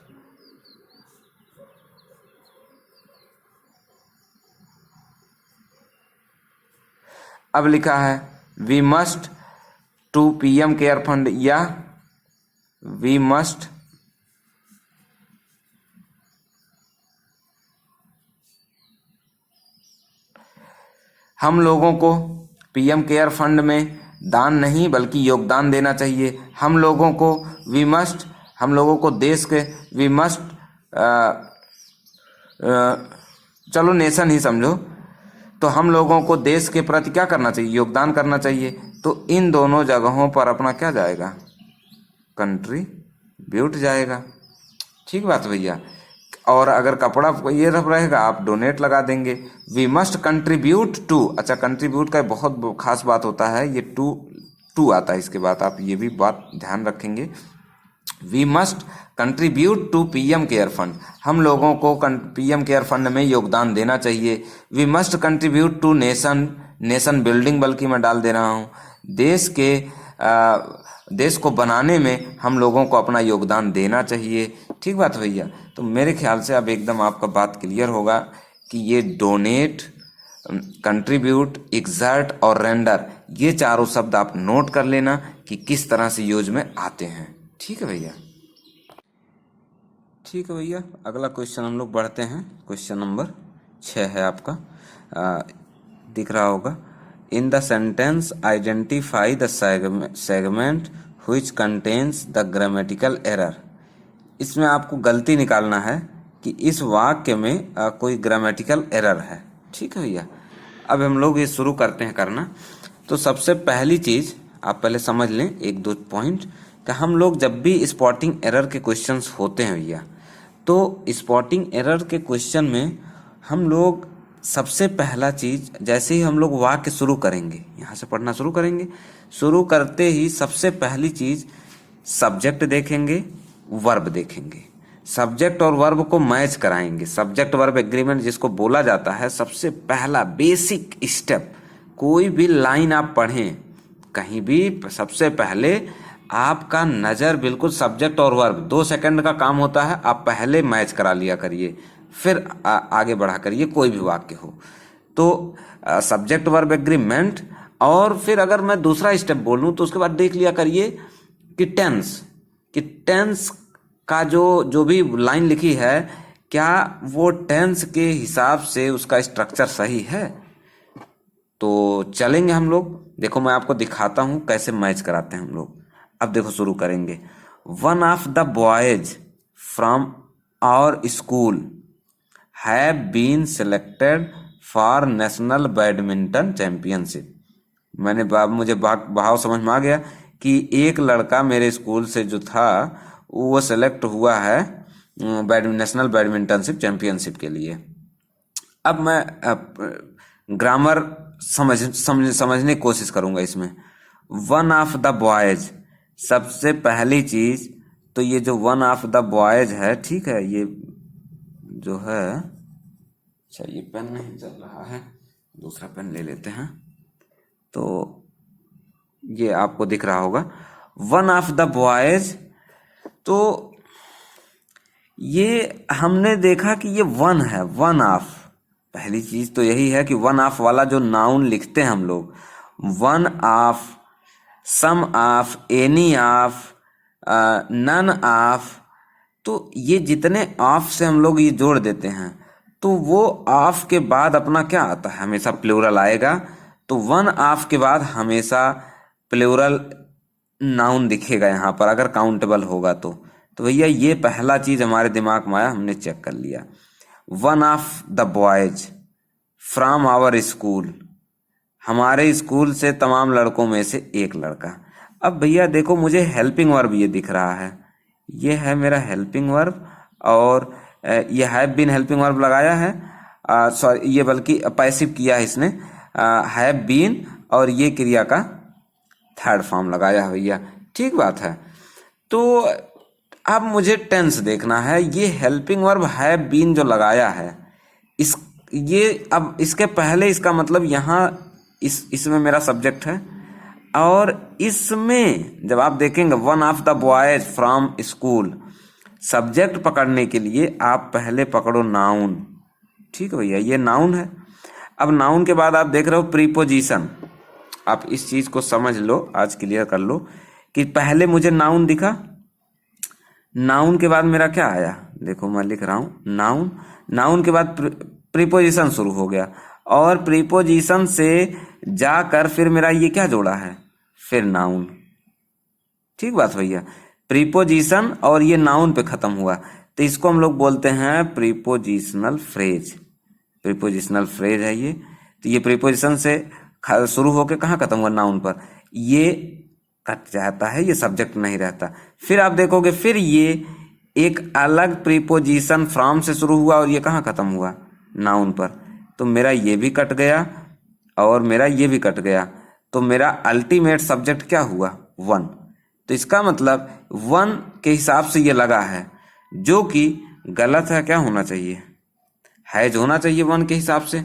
अब लिखा है we must to PM care fund, या वी मस्ट हम लोगों को पीएम केयर फंड में दान नहीं बल्कि योगदान देना चाहिए। हम लोगों को वी मस्ट, हम लोगों को देश के, वी मस्ट चलो नेशन ही समझो, तो हम लोगों को देश के प्रति क्या करना चाहिए, योगदान करना चाहिए। तो इन दोनों जगहों पर अपना क्या जाएगा, कंट्रीब्यूट जाएगा। ठीक बात भैया। और अगर कपड़ा ये रफ रहेगा आप डोनेट लगा देंगे। वी मस्ट कंट्रीब्यूट टू, अच्छा कंट्रीब्यूट का बहुत खास बात होता है, ये टू आता है इसके बाद, आप ये भी बात ध्यान रखेंगे। We must contribute to PM care fund, हम लोगों को पीएम केयर फंड में योगदान देना चाहिए। We must contribute to nation, nation building बल्कि मैं डाल दे रहा हूँ, देश को बनाने में हम लोगों को अपना योगदान देना चाहिए। ठीक बात भैया। तो मेरे ख्याल से अब एकदम आपका बात क्लियर होगा कि ये डोनेट, कंट्रीब्यूट, एग्जर्ट और रेंडर, ये चारों शब्द आप नोट कर लेना कि किस तरह से यूज में आते हैं। ठीक है भैया। ठीक है भैया, अगला क्वेश्चन हम लोग बढ़ते हैं। क्वेश्चन नंबर 6 है आपका, दिख रहा होगा। In the sentence identify the segment which contains the grammatical error. इसमें आपको गलती निकालना है कि इस वाक्य में कोई ग्रामेटिकल एरर है। ठीक है भैया। अब हम लोग ये शुरू करते हैं करना। तो सबसे पहली चीज़ आप पहले समझ लें एक दो पॉइंट, कि हम लोग जब भी स्पॉटिंग एरर के क्वेश्चंस होते हैं भैया, तो स्पॉटिंग एरर के क्वेश्चन में हम लोग सबसे पहला चीज, जैसे ही हम लोग वाक्य शुरू करेंगे, यहाँ से पढ़ना शुरू करेंगे, शुरू करते ही सबसे पहली चीज सब्जेक्ट देखेंगे, वर्ब देखेंगे। सब्जेक्ट और वर्ब को मैच कराएंगे। सब्जेक्ट वर्ब एग्रीमेंट जिसको बोला जाता है, सबसे पहला बेसिक स्टेप। कोई भी लाइन आप पढ़ें कहीं भी, सबसे पहले आपका नज़र बिल्कुल सब्जेक्ट और वर्ब, 2 सेकंड का काम होता है, आप पहले मैच करा लिया करिए, फिर आगे बढ़ा करिए कोई भी वाक्य हो। तो सब्जेक्ट वर्ब एग्रीमेंट, और फिर अगर मैं दूसरा स्टेप बोलूं तो उसके बाद देख लिया करिए कि टेंस का जो भी लाइन लिखी है, क्या वो टेंस के हिसाब से उसका स्ट्रक्चर सही है। तो चलेंगे हम लोग, देखो मैं आपको दिखाता हूं कैसे मैच कराते हैं हम लोग। अब देखो शुरू करेंगे। One of the boys from our school have been selected for national badminton championship. मुझे भाव समझ में आ गया कि एक लड़का मेरे स्कूल से जो था वो सेलेक्ट हुआ है नेशनल बैडमिंटनशिप चैंपियनशिप के लिए। अब मैं ग्रामर समझने की कोशिश करूंगा इसमें। वन ऑफ द बॉयज, सबसे पहली चीज तो ये जो वन ऑफ द बॉयज है, ठीक है, ये जो है, अच्छा ये पेन नहीं चल रहा है, दूसरा पेन ले लेते हैं। तो ये आपको दिख रहा होगा वन ऑफ द बॉयज। तो ये हमने देखा कि ये वन है, वन ऑफ। पहली चीज तो यही है कि वन ऑफ वाला जो नाउन लिखते हैं हम लोग, one of, some of, any of, none of, तो ये जितने ऑफ से हम लोग ये जोड़ देते हैं, तो वो ऑफ के बाद अपना क्या आता है, हमेशा प्लूरल आएगा। तो वन ऑफ के बाद हमेशा प्लूरल नाउन दिखेगा यहाँ पर, अगर काउंटेबल होगा तो भैया ये पहला चीज हमारे दिमाग में आया, हमने चेक कर लिया। One of the boys from our school, हमारे स्कूल से तमाम लड़कों में से एक लड़का। अब भैया देखो मुझे हेल्पिंग वर्ब ये दिख रहा है, ये है मेरा हेल्पिंग वर्ब, और ये हैव बीन हेल्पिंग वर्ब लगाया है, सॉरी ये बल्कि पैसिव किया है इसने, हैव बीन, और ये क्रिया का थर्ड फॉर्म लगाया है भैया, ठीक बात है। तो अब मुझे टेंस देखना है। ये हेल्पिंग वर्ब हैव बीन जो लगाया है, अब इसके पहले इसका मतलब यहाँ इसमें मेरा सब्जेक्ट है, और इसमें जब आप देखेंगे one of the boys from school, subject पकड़ने के लिए आप पहले पकड़ो नाउन, ठीक है भैया, ये नाउन है। अब नाउन के बाद आप देख रहे हो प्रीपोजिशन। आप इस चीज को समझ लो, आज क्लियर कर लो कि पहले मुझे नाउन दिखा, नाउन के बाद मेरा क्या आया, देखो मैं लिख रहा हूं नाउन, नाउन के बाद प्रीपोजिशन शुरू हो गया, और प्रीपोजिशन से जाकर फिर मेरा ये क्या जोड़ा है, फिर नाउन, ठीक बात भैया। प्रीपोजिशन और ये नाउन पे खत्म हुआ, तो इसको हम लोग बोलते हैं प्रीपोजिशनल फ्रेज। प्रीपोजिशनल फ्रेज है ये। तो ये प्रीपोजिशन से शुरू होकर कहाँ खत्म हुआ, नाउन पर, ये कट जाता है, ये सब्जेक्ट नहीं रहता। फिर आप देखोगे फिर ये एक अलग प्रीपोजिशन फ्रॉम से शुरू हुआ, और ये कहाँ खत्म हुआ, नाउन पर। तो मेरा ये भी कट गया और मेरा ये भी कट गया, तो मेरा अल्टीमेट सब्जेक्ट क्या हुआ, वन। तो इसका मतलब वन के हिसाब से ये लगा है, जो कि गलत है। क्या होना चाहिए, हैज होना चाहिए वन के हिसाब से।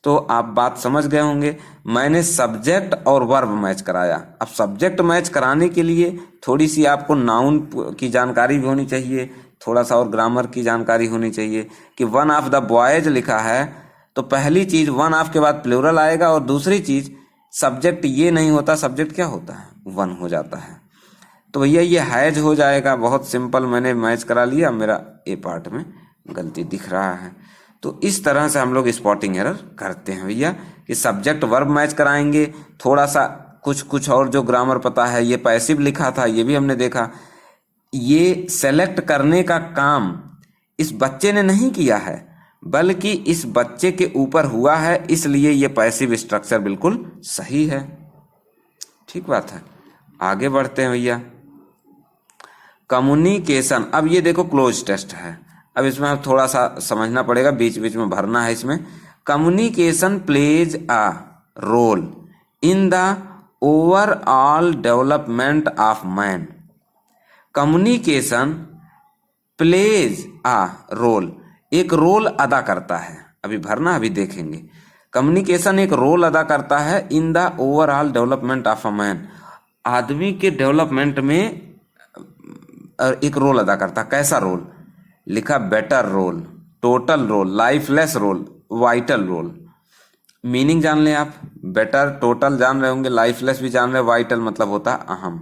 तो आप बात समझ गए होंगे। मैंने सब्जेक्ट और वर्ब मैच कराया। अब सब्जेक्ट मैच कराने के लिए थोड़ी सी आपको नाउन की जानकारी भी होनी चाहिए, थोड़ा सा और ग्रामर की जानकारी होनी चाहिए कि वन ऑफ द बॉयज लिखा है, तो पहली चीज वन ऑफ के बाद प्लूरल आएगा, और दूसरी चीज सब्जेक्ट ये नहीं होता, सब्जेक्ट क्या होता है, वन हो जाता है। तो भैया ये हैज हो जाएगा, बहुत सिंपल, मैंने मैच करा लिया, मेरा ए पार्ट में गलती दिख रहा है। तो इस तरह से हम लोग स्पॉटिंग एरर करते हैं भैया, कि सब्जेक्ट वर्ब मैच कराएंगे, थोड़ा सा कुछ और जो ग्रामर पता है, ये पैसिव लिखा था, ये भी हमने देखा। ये सेलेक्ट करने का काम इस बच्चे ने नहीं किया है, बल्कि इस बच्चे के ऊपर हुआ है, इसलिए ये पैसिव स्ट्रक्चर बिल्कुल सही है, ठीक बात है। आगे बढ़ते हैं भैया। कम्युनिकेशन, अब ये देखो क्लोज टेस्ट है, अब इसमें थोड़ा सा समझना पड़ेगा, बीच बीच में भरना है इसमें। Communication plays a role in the overall development of man. Communication plays a role, एक रोल अदा करता है, अभी भरना अभी देखेंगे। कम्युनिकेशन एक रोल अदा करता है इन the overall development of a man, आदमी के डेवलपमेंट में एक रोल अदा करता है। कैसा रोल? लिखा better role, total role, lifeless role, vital role. Meaning जान लें आप, बेटर टोटल जान रहे होंगे, लाइफलेस भी जान रहे, वाइटल मतलब होता है अहम।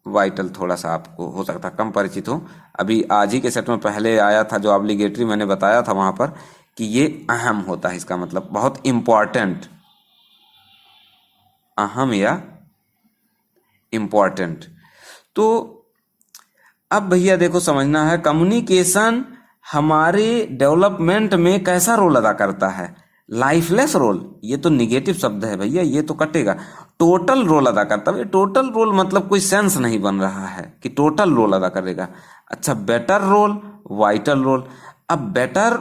वाइटल थोड़ा सा आपको हो सकता कम परिचित हो, अभी आज ही के सेट में पहले आया था जो ऑब्लिगेटरी मैंने बताया था वहां पर कि ये अहम होता है, इसका मतलब बहुत इंपॉर्टेंट, अहम या इंपॉर्टेंट। तो अब भैया देखो समझना है, कम्युनिकेशन हमारे डेवलपमेंट में कैसा रोल अदा करता है? लाइफलेस रोल, ये तो निगेटिव शब्द है भैया, ये तो कटेगा। टोटल रोल अदा करता है, टोटल रोल मतलब कोई सेंस नहीं बन रहा है कि टोटल रोल अदा करेगा। अच्छा, बेटर रोल, वाइटल रोल। अब बेटर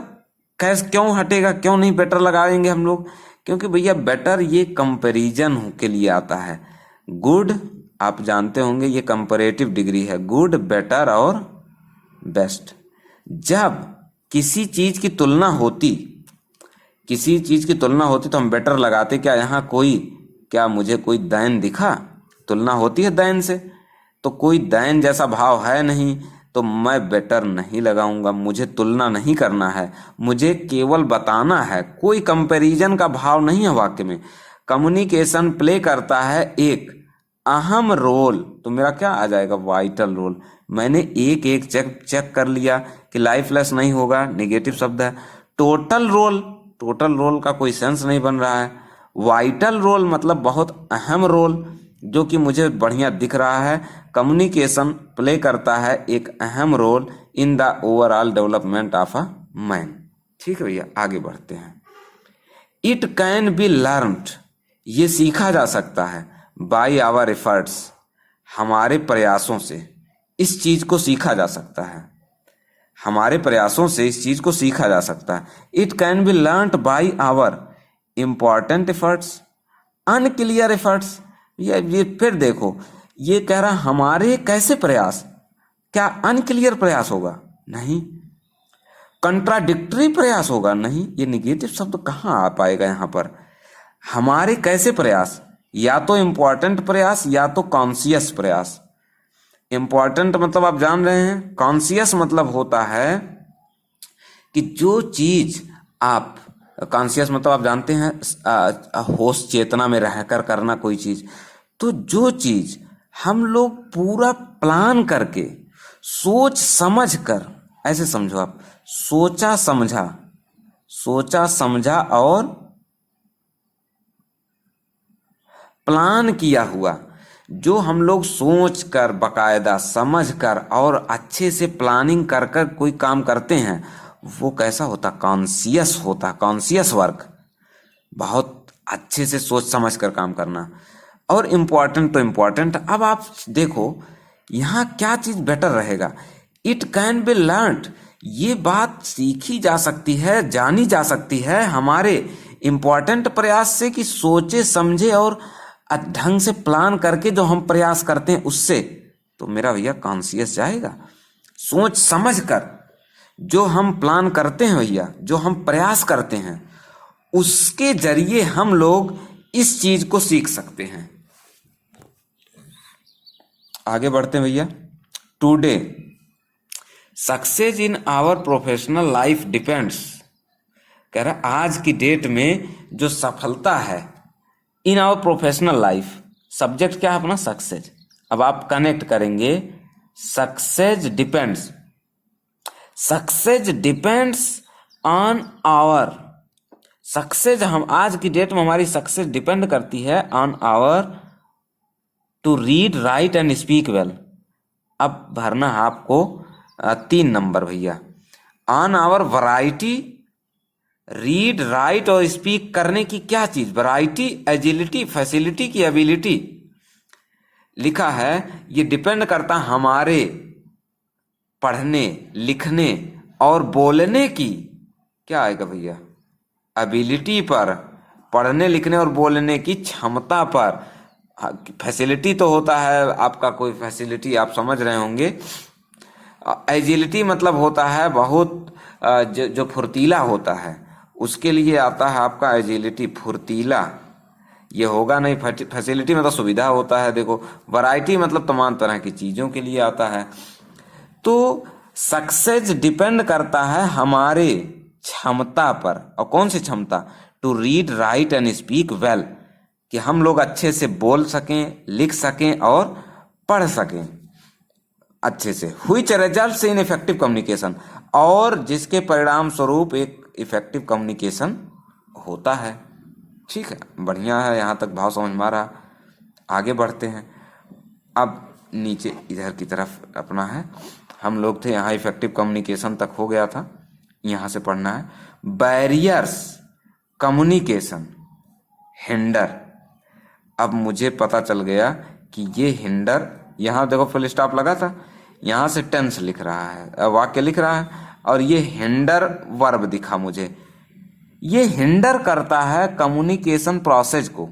कैसे, क्यों हटेगा, क्यों नहीं बेटर लगाएंगे हम लोग? क्योंकि भैया बेटर ये कंपैरिजन के लिए आता है। गुड आप जानते होंगे ये कंपैरेटिव डिग्री है, गुड, बेटर और बेस्ट। जब किसी चीज की तुलना होती, किसी चीज की तुलना होती तो हम बेटर लगाते। क्या यहाँ कोई, क्या मुझे कोई दैन दिखा? तुलना होती है दैन से, तो कोई दैन जैसा भाव है नहीं, तो मैं बेटर नहीं लगाऊंगा। मुझे तुलना नहीं करना है, मुझे केवल बताना है, कोई कंपैरिजन का भाव नहीं है वाक्य में। कम्युनिकेशन प्ले करता है एक अहम रोल, तो मेरा क्या आ जाएगा? Vital role. मैंने एक एक चेक कर लिया कि लाइफलेस नहीं होगा, नेगेटिव शब्द है। टोटल रोल, टोटल रोल का कोई सेंस नहीं बन रहा है। वाइटल रोल मतलब बहुत अहम रोल, जो कि मुझे बढ़िया दिख रहा है। कम्युनिकेशन प्ले करता है एक अहम role in the overall development of a man. ठीक है भैया, आगे बढ़ते हैं। इट कैन बी लर्न्ड, ये सीखा जा सकता है। बाय आवर एफर्ट्स, हमारे प्रयासों से इस चीज को सीखा जा सकता है, हमारे प्रयासों से इस चीज को सीखा जा सकता है। It can be learned by our important efforts, unclear efforts. ये फिर देखो, ये कह रहा हमारे कैसे प्रयास, क्या अनक्लियर प्रयास होगा? नहीं। कंट्राडिक्टरी प्रयास होगा? नहीं। ये निगेटिव शब्द कहाँ आ पाएगा यहाँ पर? हमारे कैसे प्रयास, या तो इंपॉर्टेंट प्रयास या तो कॉन्शियस प्रयास। इंपॉर्टेंट मतलब आप जान रहे हैं, कॉन्शियस मतलब होता है कि जो चीज आप, कॉन्शियस मतलब आप जानते हैं होश चेतना में रहकर करना कोई चीज। तो जो चीज हम लोग पूरा प्लान करके, सोच समझ कर, ऐसे समझो आप, सोचा समझा, सोचा समझा और प्लान किया हुआ, जो हम लोग सोच कर, बकायदा समझ कर और अच्छे से प्लानिंग कर कर कोई काम करते हैं, वो कैसा होता? कॉन्शियस होता, कॉन्शियस वर्क। बहुत अच्छे से सोच समझ कर काम करना। और इम्पॉर्टेंट तो इम्पॉर्टेंट। अब आप देखो यहाँ क्या चीज बेटर रहेगा? इट कैन बी लर्न्ड, ये बात सीखी जा सकती है, जानी जा सकती है हमारे इम्पॉर्टेंट प्रयास से, कि सोचे समझे और ढंग से प्लान करके जो हम प्रयास करते हैं उससे। तो मेरा भैया कॉन्शियस जाएगा। सोच समझ कर जो हम प्लान करते हैं भैया, जो हम प्रयास करते हैं, उसके जरिए हम लोग इस चीज को सीख सकते हैं। आगे बढ़ते हैं भैया। Today success in our professional life depends, कह रहा आज की डेट में जो सफलता है in our professional life, subject क्या है अपना? सक्सेस। अब आप कनेक्ट करेंगे, success depends, success depends on our, success हम आज की डेट में हमारी सक्सेस डिपेंड करती है on our to read, write and speak well. अब भरना है आपको 3 नंबर भैया। On our variety, read, write और स्पीक करने की क्या चीज? वैरायटी, एजिलिटी, फैसिलिटी की एबिलिटी लिखा है। ये डिपेंड करता हमारे पढ़ने, लिखने और बोलने की, क्या आएगा भैया? एबिलिटी पर, पढ़ने लिखने और बोलने की क्षमता पर। फैसिलिटी तो होता है आपका, कोई फैसिलिटी आप समझ रहे होंगे। एजिलिटी मतलब होता है बहुत जो फुर्तीला होता है, उसके लिए आता है आपका एजिलिटी, फुर्तीला। ये होगा नहीं। फैसिलिटी मतलब सुविधा होता है। देखो, वैरायटी मतलब तमाम तरह की चीजों के लिए आता है। तो सक्सेस डिपेंड करता है हमारे क्षमता पर। और कौन सी क्षमता? To read, write and speak well, कि हम लोग अच्छे से बोल सकें, लिख सकें और पढ़ सकें अच्छे से। Which results in effective communication, और जिसके परिणाम स्वरूप एक इफेक्टिव कम्युनिकेशन होता है। ठीक है, बढ़िया है, यहाँ तक भाव समझ में आ रहा। आगे बढ़ते हैं। अब नीचे इधर की तरफ अपना है, हम लोग थे यहाँ इफेक्टिव कम्युनिकेशन तक हो गया था, यहाँ से पढ़ना है बैरियर्स कम्युनिकेशन हिंडर। अब मुझे पता चल गया कि ये हिंडर, यहाँ देखो फुल स्टॉप लगा था, यहाँ से टेंस लिख रहा है, वाक्य लिख रहा है, और ये हिंडर वर्ब दिखा मुझे। ये हिंडर करता है कम्युनिकेशन प्रोसेस को।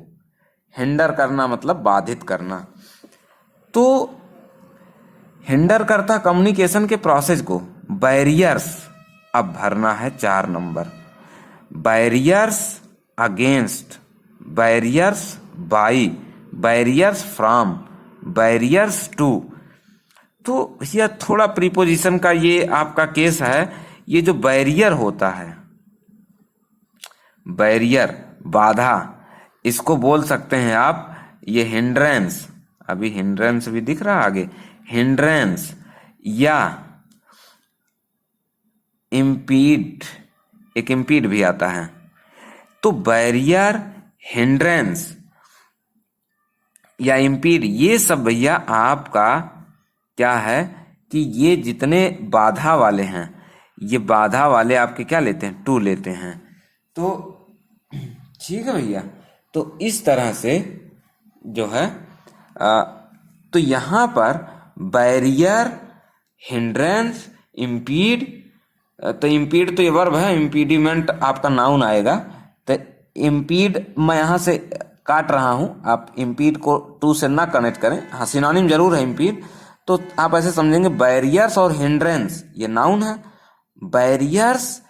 हिंडर करना मतलब बाधित करना। तो हिंडर करता कम्युनिकेशन के प्रोसेस को। बैरियर्स, अब भरना है 4 number. Barriers against, barriers by, barriers from, barriers to. तो यह थोड़ा प्रीपोजिशन का ये आपका केस है। ये जो बैरियर होता है, बैरियर बाधा, इसको बोल सकते हैं आप ये हिंड्रेंस। अभी हिंड्रेंस भी दिख रहा आगे, हिंड्रेंस या इम्पीड, एक इम्पीड भी आता है। तो बैरियर, हिंड्रेंस या इम्पीड, ये सब भैया आपका क्या है कि ये जितने बाधा वाले हैं, ये बाधा वाले आपके क्या लेते हैं? टू लेते हैं। तो ठीक है भैया, तो इस तरह से जो है तो यहाँ पर बैरियर, हिंड्रेंस, इम्पीड, तो इम्पीड तो ये वर्ब है, इम्पीडिमेंट आपका नाउन आएगा। तो इम्पीड मैं यहाँ से काट रहा हूँ, आप इम्पीड को टू से ना कनेक्ट करें। हाँ, सिनोनिम जरूर है इम्पीड। तो आप ऐसे समझेंगे बैरियर्स और हिंड्रेंस ये नाउन है। बैरियर्स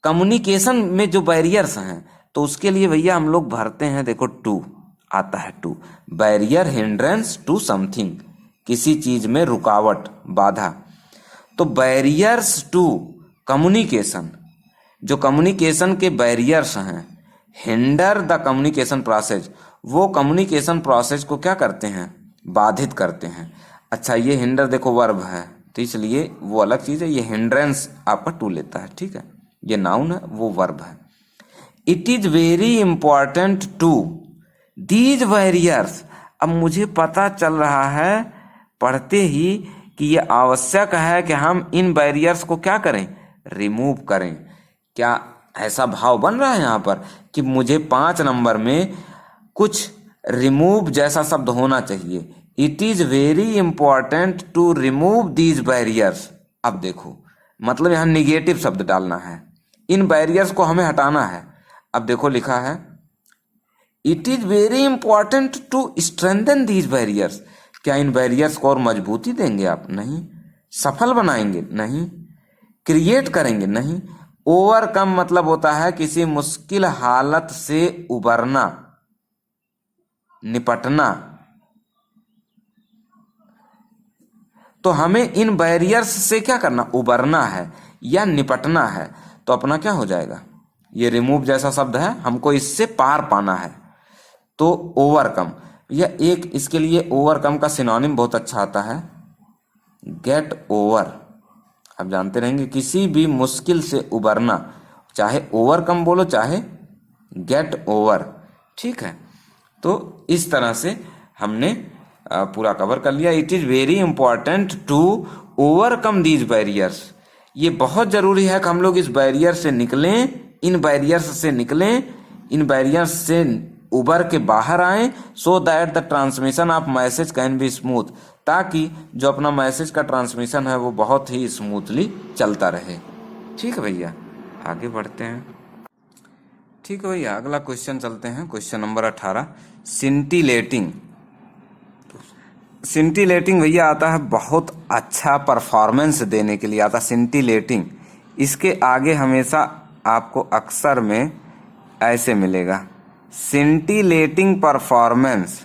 कम्युनिकेशन में जो बैरियर्स हैं, तो उसके लिए भैया हम लोग भरते हैं, देखो टू आता है, to. Barrier, hindrance to something, किसी चीज में रुकावट, बाधा। तो बैरियर्स टू कम्युनिकेशन, जो कम्युनिकेशन के बैरियर्स हैं, हिंडर द कम्युनिकेशन प्रोसेस, वो कम्युनिकेशन प्रोसेस को क्या करते हैं? बाधित करते हैं। अच्छा, ये हिंडर देखो वर्ब है, तो इसलिए वो अलग चीज है। ये हिंड्रेंस आपका टू लेता है, ठीक है, ये नाउन है, वो वर्ब है। It is very important to these barriers. अब मुझे पता चल रहा है पढ़ते ही कि ये आवश्यक है कि हम इन बैरियर्स को क्या करें? रिमूव करें। क्या ऐसा भाव बन रहा है यहाँ पर कि मुझे 5 नंबर में कुछ रिमूव जैसा शब्द होना चाहिए? It is very important to remove these barriers. अब देखो, मतलब यहाँ निगेटिव शब्द डालना है, इन बैरियर्स को हमें हटाना है। अब देखो लिखा है it is very important to strengthen these barriers. क्या इन बैरियर्स को और मजबूती देंगे आप? नहीं। सफल बनाएंगे? नहीं। क्रिएट करेंगे? नहीं। ओवरकम मतलब होता है किसी मुश्किल हालत से उबरना, निपटना। तो हमें इन बैरियर्स से क्या करना? उबरना है या निपटना है। तो अपना क्या हो जाएगा? ये रिमूव जैसा शब्द है, हमको इससे पार पाना है। तो ओवरकम, या एक इसके लिए ओवरकम का सिनोनिम बहुत अच्छा आता है, गेट ओवर। आप जानते रहेंगे किसी भी मुश्किल से उबरना, चाहे ओवरकम बोलो चाहे गेट ओवर, ठीक है। तो इस तरह से हमने पूरा कवर कर लिया। It is very important to overcome these barriers. ये बहुत जरूरी है कि हम लोग इस बैरियर से निकलें, इन बैरियर्स से निकलें, इन बैरियर्स से उबर के बाहर आएं, so that the transmission of message can be smooth, ताकि जो अपना मैसेज का ट्रांसमिशन है वो बहुत ही स्मूथली चलता रहे। ठीक है भैया, आगे बढ़ते हैं। ठीक है भैया, अगला क्वेश्चन चलते हैं। Question number 18, scintillating. सिंटिलेटिंग भैया आता है बहुत अच्छा परफॉर्मेंस देने के लिए आता है सिंटिलेटिंग। इसके आगे हमेशा आपको अक्षर में ऐसे मिलेगा सिंटिलेटिंग परफॉर्मेंस।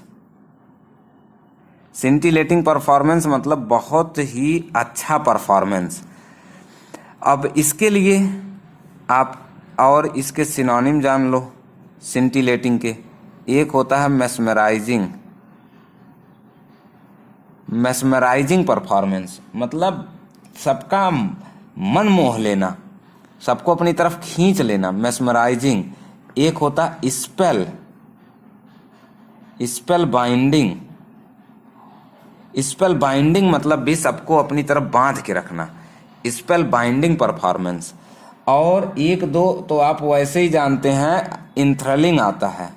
सिंटिलेटिंग परफॉर्मेंस मतलब बहुत ही अच्छा परफॉर्मेंस। अब इसके लिए आप और इसके सिनोनिम जान लो सिंटिलेटिंग के। एक होता है मेस्मराइजिंग। मेस्मराइजिंग परफॉर्मेंस मतलब सबका मन मोह लेना, सबको अपनी तरफ खींच लेना, मेस्मराइजिंग। एक होता spell, spell binding. Spell binding मतलब भी सबको अपनी तरफ बांध के रखना, स्पेल बाइंडिंग परफॉर्मेंस। और एक दो तो आप वैसे ही जानते हैं, इंथ्रलिंग आता है,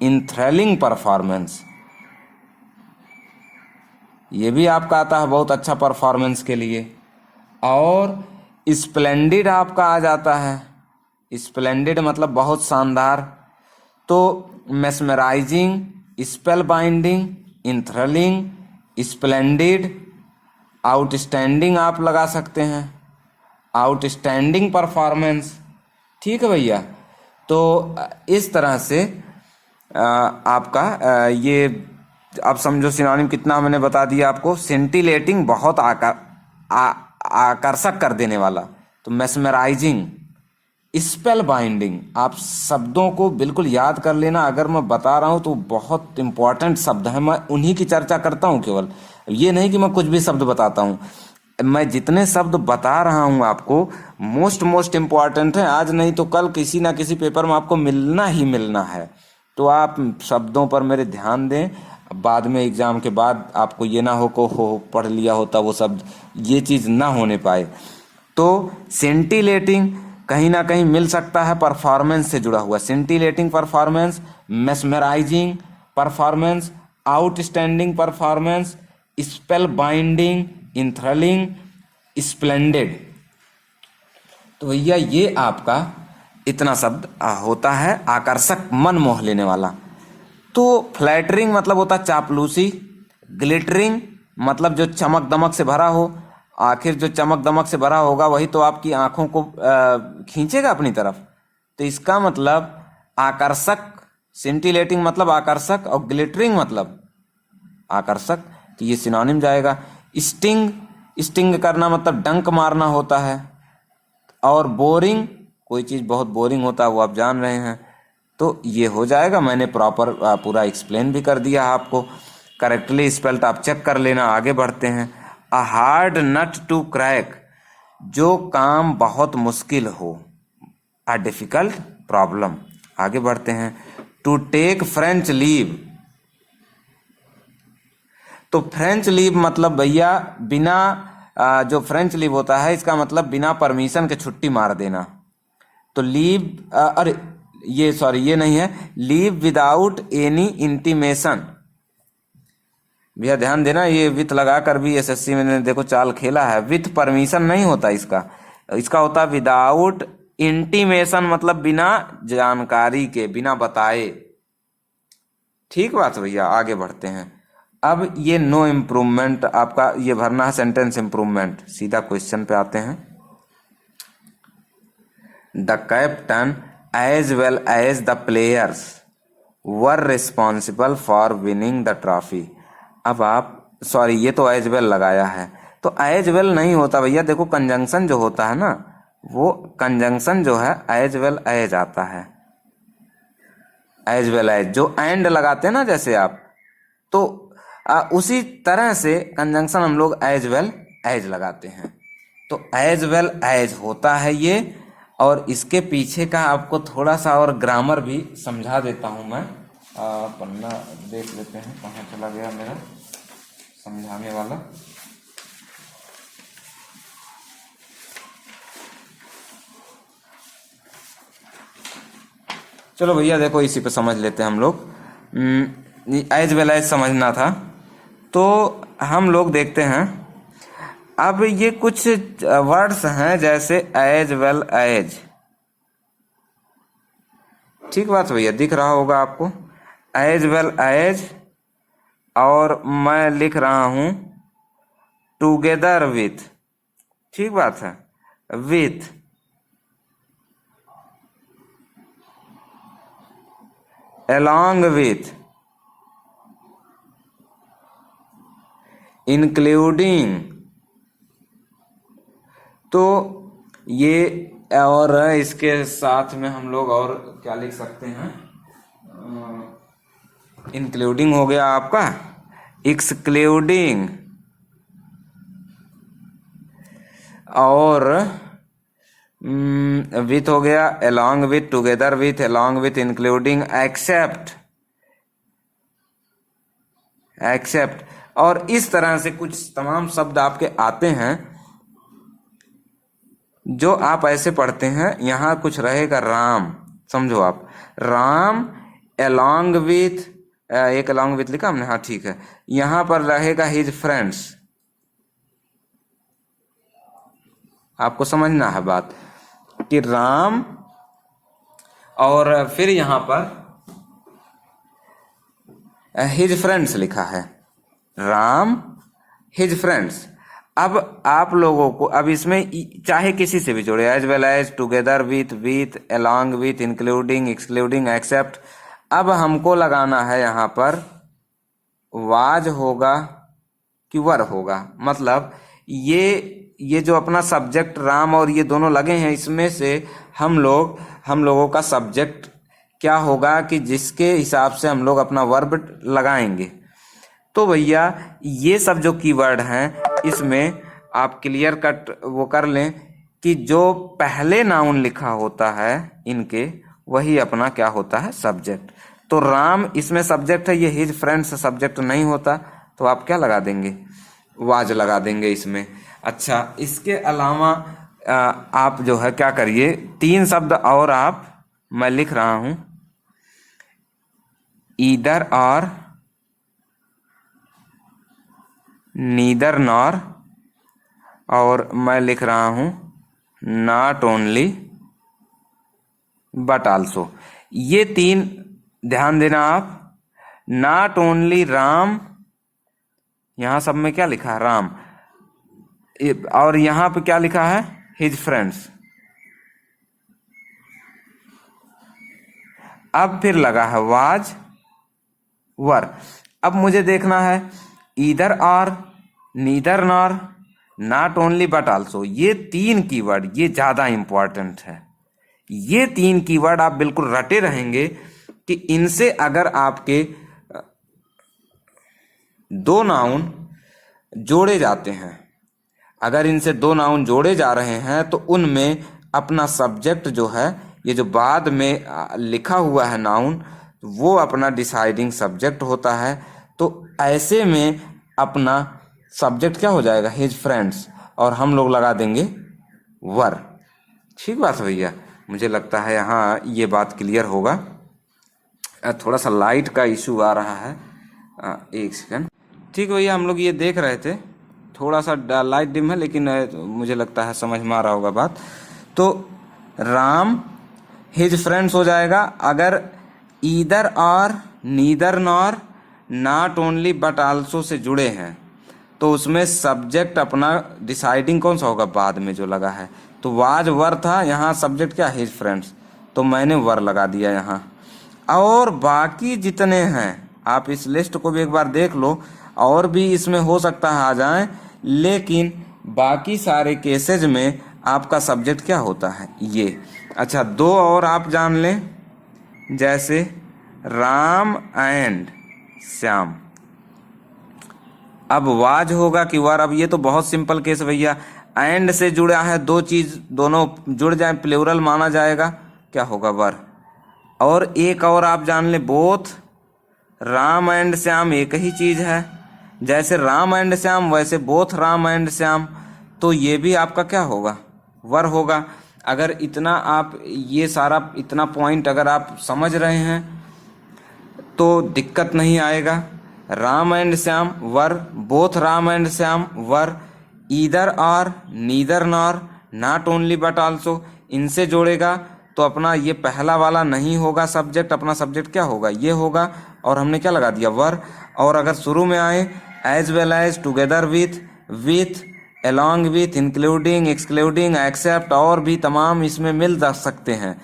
इंथ्रलिंग परफॉर्मेंस। ये भी आपका आता है बहुत अच्छा परफॉर्मेंस के लिए। और स्प्लेंडिड आपका आ जाता है, स्प्लेंडिड मतलब बहुत शानदार। तो mesmerising, spellbinding, enthralling, splendid, outstanding आप लगा सकते हैं, आउटस्टैंडिंग परफॉर्मेंस। ठीक है भैया। तो इस तरह से आपका ये आप समझो सिनोनिम कितना मैंने बता दिया आपको। सिंटिलेटिंग बहुत आकर्षक कर देने वाला, तो मेस्मराइजिंग, स्पेल बाइंडिंग। आप शब्दों को बिल्कुल याद कर लेना, अगर मैं बता रहा हूँ तो बहुत इंपॉर्टेंट शब्द है, मैं उन्हीं की चर्चा करता हूँ केवल। ये नहीं कि मैं कुछ भी शब्द बताता हूँ, मैं जितने शब्द बता रहा हूँ आपको मोस्ट इम्पॉर्टेंट है। आज नहीं तो कल किसी ना किसी पेपर में आपको मिलना ही मिलना है। तो आप शब्दों पर मेरे ध्यान दें, बाद में एग्जाम के बाद आपको ये ना हो को हो पढ़ लिया होता वो शब्द, ये चीज़ ना होने पाए। तो सिंटिलेटिंग कहीं ना कहीं मिल सकता है परफॉर्मेंस से जुड़ा हुआ, scintillating performance, mesmerising performance, outstanding performance, spellbinding, enthralling, splendid. तो भैया ये आपका इतना शब्द होता है आकर्षक, मन मोह लेने वाला। तो फ्लैटरिंग मतलब होता है चापलूसी, ग्लिटरिंग मतलब जो चमक दमक से भरा हो। आखिर जो चमक दमक से भरा होगा वही तो आपकी आंखों को खींचेगा अपनी तरफ। तो इसका मतलब आकर्षक, सिंटिलेटिंग मतलब आकर्षक और ग्लिटरिंग मतलब आकर्षक, तो ये सिनोनिम जाएगा। स्टिंग, स्टिंग करना मतलब डंक मारना होता है। और बोरिंग, कोई चीज़ बहुत बोरिंग होता है वो आप जान रहे हैं। तो ये हो जाएगा, मैंने प्रॉपर पूरा एक्सप्लेन भी कर दिया आपको। करेक्टली स्पेल्ड आप चेक कर लेना। आगे बढ़ते हैं। A hard nut to crack, जो काम बहुत मुश्किल हो, अ डिफिकल्ट प्रॉब्लम। आगे बढ़ते हैं। टू टेक फ्रेंच लीव, तो फ्रेंच लीव मतलब भैया बिना जो फ्रेंच लीव होता है इसका मतलब बिना परमिशन के छुट्टी मार देना। तो लीव अरे ये सॉरी ये नहीं है, लीव विदाउट एनी इंटीमेशन। भैया ध्यान देना, ये विथ लगा कर भी एसएससी में देखो चाल खेला है। विथ परमिशन नहीं होता इसका, इसका होता है विदाउट इंटीमेशन, मतलब बिना जानकारी के, बिना बताए। ठीक बात भैया। आगे बढ़ते हैं। अब ये नो इम्प्रूवमेंट आपका ये भरना है सेंटेंस इम्प्रूवमेंट। सीधा क्वेश्चन पे आते हैं। The captain as well as the players were responsible for winning the trophy. अब आप सॉरी ये तो एज वेल लगाया है, तो एज वेल नहीं होता भैया। देखो कंजंक्शन जो होता है ना, वो कंजंक्शन जो है एज वेल एज आता है। एज वेल एज जो एंड लगाते हैं ना जैसे आप, तो उसी तरह से कंजंक्शन हम लोग एज वेल एज लगाते हैं। तो एज वेल एज होता है ये। और इसके पीछे का आपको थोड़ा सा और ग्रामर भी समझा देता हूं मैं। पन्ना देख लेते हैं कहाँ चला गया मेरा समझाने वाला। चलो भैया देखो इसी पे समझ लेते हैं हम लोग। एज वेल एज समझना था, तो हम लोग देखते हैं। अब ये कुछ वर्ड्स हैं जैसे एज वेल एज, ठीक बात भैया, दिख रहा होगा आपको, एज वेल एज, और मैं लिख रहा हूं टुगेदर विथ। ठीक बात है, विथ, along with, including। तो ये, और इसके साथ में हम लोग और क्या लिख सकते हैं, इंक्लूडिंग हो गया आपका, एक्सक्लूडिंग, और विथ हो गया, along with, together with, along with, including, except, except. और इस तरह से कुछ तमाम शब्द आपके आते हैं जो आप ऐसे पढ़ते हैं। यहां कुछ रहेगा राम, समझो आप, राम along with, एक along with लिखा हमने, हाँ ठीक है। यहां पर रहेगा हिज फ्रेंड्स, आपको समझना है बात कि राम, और फिर यहां पर हिज फ्रेंड्स लिखा है, राम हिज फ्रेंड्स। अब आप लोगों को अब इसमें चाहे किसी से भी जोड़े, as well as, together with, along with, including, excluding, except. अब हमको लगाना है यहां पर वाज होगा कि वर होगा, मतलब ये जो अपना सब्जेक्ट राम और ये दोनों लगे हैं, इसमें से हम लोगों का सब्जेक्ट क्या होगा कि जिसके हिसाब से हम लोग अपना वर्ब लगाएंगे। तो भैया ये सब जो कीवर्ड हैं, इसमें आप क्लियर कट वो कर लें कि जो पहले नाउन लिखा होता है इनके, वही अपना क्या होता है, सब्जेक्ट। तो राम इसमें सब्जेक्ट है, ये हिज फ्रेंड्स सब्जेक्ट नहीं होता, तो आप क्या लगा देंगे, वाज लगा देंगे इसमें। अच्छा, इसके अलावा आप जो है क्या करिए, 3 शब्द और आप, मैं लिख रहा हूं, ईदर और, नीदर नॉर, और मैं लिख रहा हूं नॉट ओनली बट आल्सो। ये 3 ध्यान देना आप, नॉट ओनली राम, यहां सब में क्या लिखा है, राम, और यहां पे क्या लिखा है, हिज फ्रेंड्स। अब फिर लगा है वाज, वर। अब मुझे देखना है either or, neither nor, not only but also. ये 3 कीवर्ड, ये ज्यादा इंपॉर्टेंट है। ये 3 कीवर्ड आप बिल्कुल रटे रहेंगे कि इनसे अगर आपके 2 नाउन जोड़े जाते हैं, अगर इनसे 2 नाउन जोड़े जा रहे हैं, तो उनमें अपना सब्जेक्ट जो है, ये जो बाद में लिखा हुआ है नाउन, वो अपना डिसाइडिंग सब्जेक्ट होता है। तो ऐसे में अपना सब्जेक्ट क्या हो जाएगा, हिज फ्रेंड्स, और हम लोग लगा देंगे वर। ठीक बात है भैया, मुझे लगता है यहाँ ये बात क्लियर होगा। थोड़ा सा लाइट का इशू आ रहा है, 1 सेकंड। ठीक भैया, हम लोग ये देख रहे थे, थोड़ा सा लाइट डिम है, लेकिन मुझे लगता है समझ में आ रहा होगा बात। तो राम हिज फ्रेंड्स हो जाएगा अगर either or, neither nor, not only but also say जुड़े हैं, तो उसमें सब्जेक्ट अपना डिसाइडिंग कौन सा होगा, बाद में जो लगा है। तो वाज वर था, यहाँ सब्जेक्ट क्या, हिज फ्रेंड्स, तो मैंने वर लगा दिया यहाँ। और बाकी जितने हैं आप इस लिस्ट को भी एक बार देख लो, और भी इसमें हो सकता है आ जाएं, लेकिन बाकी सारे केसेज में आपका सब्जेक्ट क्या होता है, ये। अच्छा, 2 और आप जान लें, जैसे राम एंड श्याम। अब वाज होगा कि वर। अब ये तो बहुत सिंपल केस भैया, एंड से जुड़ा है 2 चीज, दोनों जुड़ जाए, प्लूरल माना जाएगा, क्या होगा, वर। और एक और आप जान ले, बोथ राम एंड श्याम एक ही चीज है, जैसे राम एंड श्याम वैसे बोथ राम एंड श्याम, तो ये भी आपका क्या होगा, वर होगा। अगर इतना आप ये सारा इतना पॉइंट अगर आप समझ रहे हैं तो दिक्कत नहीं आएगा। Ram and Shyam were, both Ram and Shyam were, either or, neither nor, not only but also, इनसे जोड़ेगा तो अपना ये पहला वाला नहीं होगा सब्जेक्ट, अपना सब्जेक्ट क्या होगा, ये होगा, और हमने क्या लगा दिया, वर। और अगर शुरू में आए as well as, together with, along with, including, excluding, except, और भी तमाम इसमें मिल जा सकते हैं।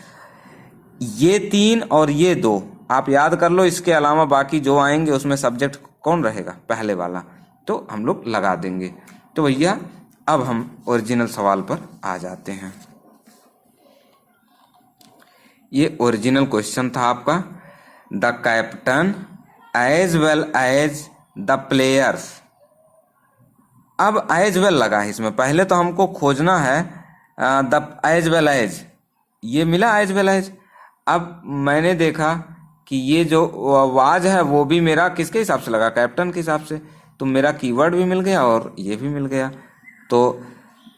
ये 3 और ये 2 आप याद कर लो, इसके अलावा बाकी जो आएंगे उसमें सब्जेक्ट कौन रहेगा, पहले वाला, तो हम लोग लगा देंगे। तो भैया अब हम ओरिजिनल सवाल पर आ जाते हैं। ये ओरिजिनल क्वेश्चन था आपका, the captain as well as the players. अब एज वेल लगा है इसमें, पहले तो हमको खोजना है द एज वेल एज, ये मिला एज वेल एज। अब मैंने देखा कि ये जो वाज है वो भी मेरा किसके हिसाब से लगा, कैप्टन के हिसाब से, तो मेरा कीवर्ड भी मिल गया और ये भी मिल गया। तो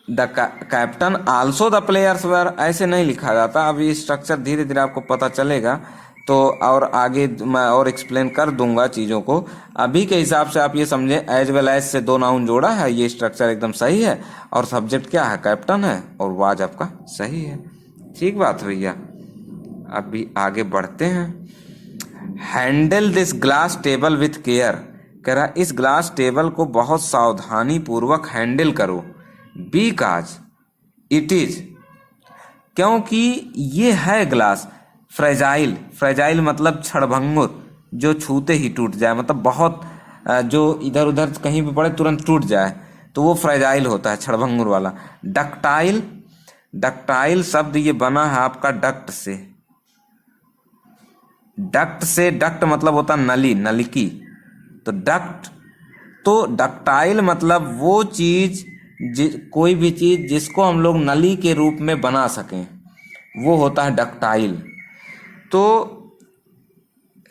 the captain also the players वर, ऐसे नहीं लिखा जाता। अब ये स्ट्रक्चर धीरे धीरे आपको पता चलेगा, तो और आगे मैं और एक्सप्लेन कर दूंगा चीज़ों को। अभी के हिसाब से आप ये समझें, एज वेल एज से 2 नाउन जोड़ा है, ये स्ट्रक्चर एकदम सही है, और सब्जेक्ट क्या है, कैप्टन है, और वाज आपका सही है। ठीक बात है भैया। अभी आगे बढ़ते हैं। Handle this glass table with care, कह रहा इस ग्लास टेबल को बहुत सावधानी पूर्वक हैंडल करो, बिकॉज इट इज, क्योंकि ये है ग्लास फ्रेजाइल, फ्रेजाइल मतलब क्षणभंगुर, जो छूते ही टूट जाए, मतलब बहुत जो इधर उधर कहीं भी पड़े तुरंत टूट जाए, तो वो फ्रेजाइल होता है, क्षणभंगुर वाला। डक्टाइल, डक्टाइल शब्द ये बना है आपका डक्ट से, डक्ट से, डक्ट मतलब होता नली, नलिकी, तो डक्ट, तो डक्टाइल मतलब वो चीज, कोई भी चीज जिसको हम लोग नली के रूप में बना सकें, वो होता है डक्टाइल। तो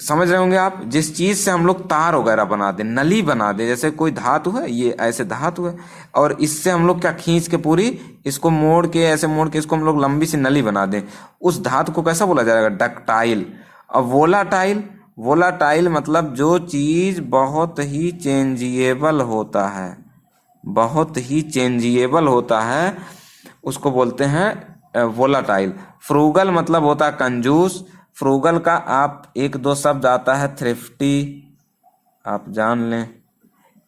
समझ रहे होंगे आप, जिस चीज से हम लोग तार वगैरह बना दें, नली बना दें, जैसे कोई धातु है, ये ऐसे धातु है, और इससे हम लोग क्या खींच के पूरी इसको मोड़ के, ऐसे मोड़ के इसको हम लोग लंबी सी नली बना दें, उस धातु को कैसा बोला जाएगा, डक्टाइल। अब वोलाटाइल, वोलाटाइल मतलब जो चीज बहुत ही चेंजिएबल होता है, बहुत ही चेंजिएबल होता है, उसको बोलते हैं वोलाटाइल। फ्रूगल मतलब होता है कंजूस, फ्रूगल का आप 1-2 शब्द आता है, थ्रिफ्टी आप जान लें,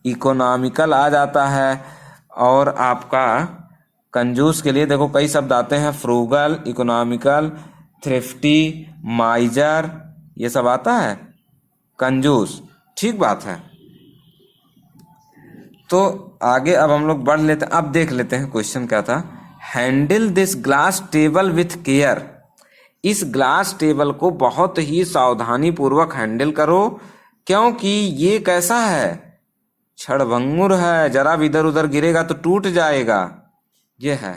इकोनॉमिकल आ जाता है, और आपका कंजूस के लिए देखो कई शब्द आते हैं, फ्रूगल, इकोनॉमिकल, थ्रिफ्टी, माइजर, ये सब आता है, कंजूस। ठीक बात है। तो आगे अब हम लोग बढ़ लेते हैं। अब देख लेते हैं क्वेश्चन क्या था, handle this glass table with care, इस ग्लास टेबल को बहुत ही सावधानी पूर्वक हैंडल करो, क्योंकि ये कैसा है, क्षणभंगुर है, जरा भी इधर उधर गिरेगा तो टूट जाएगा, ये है।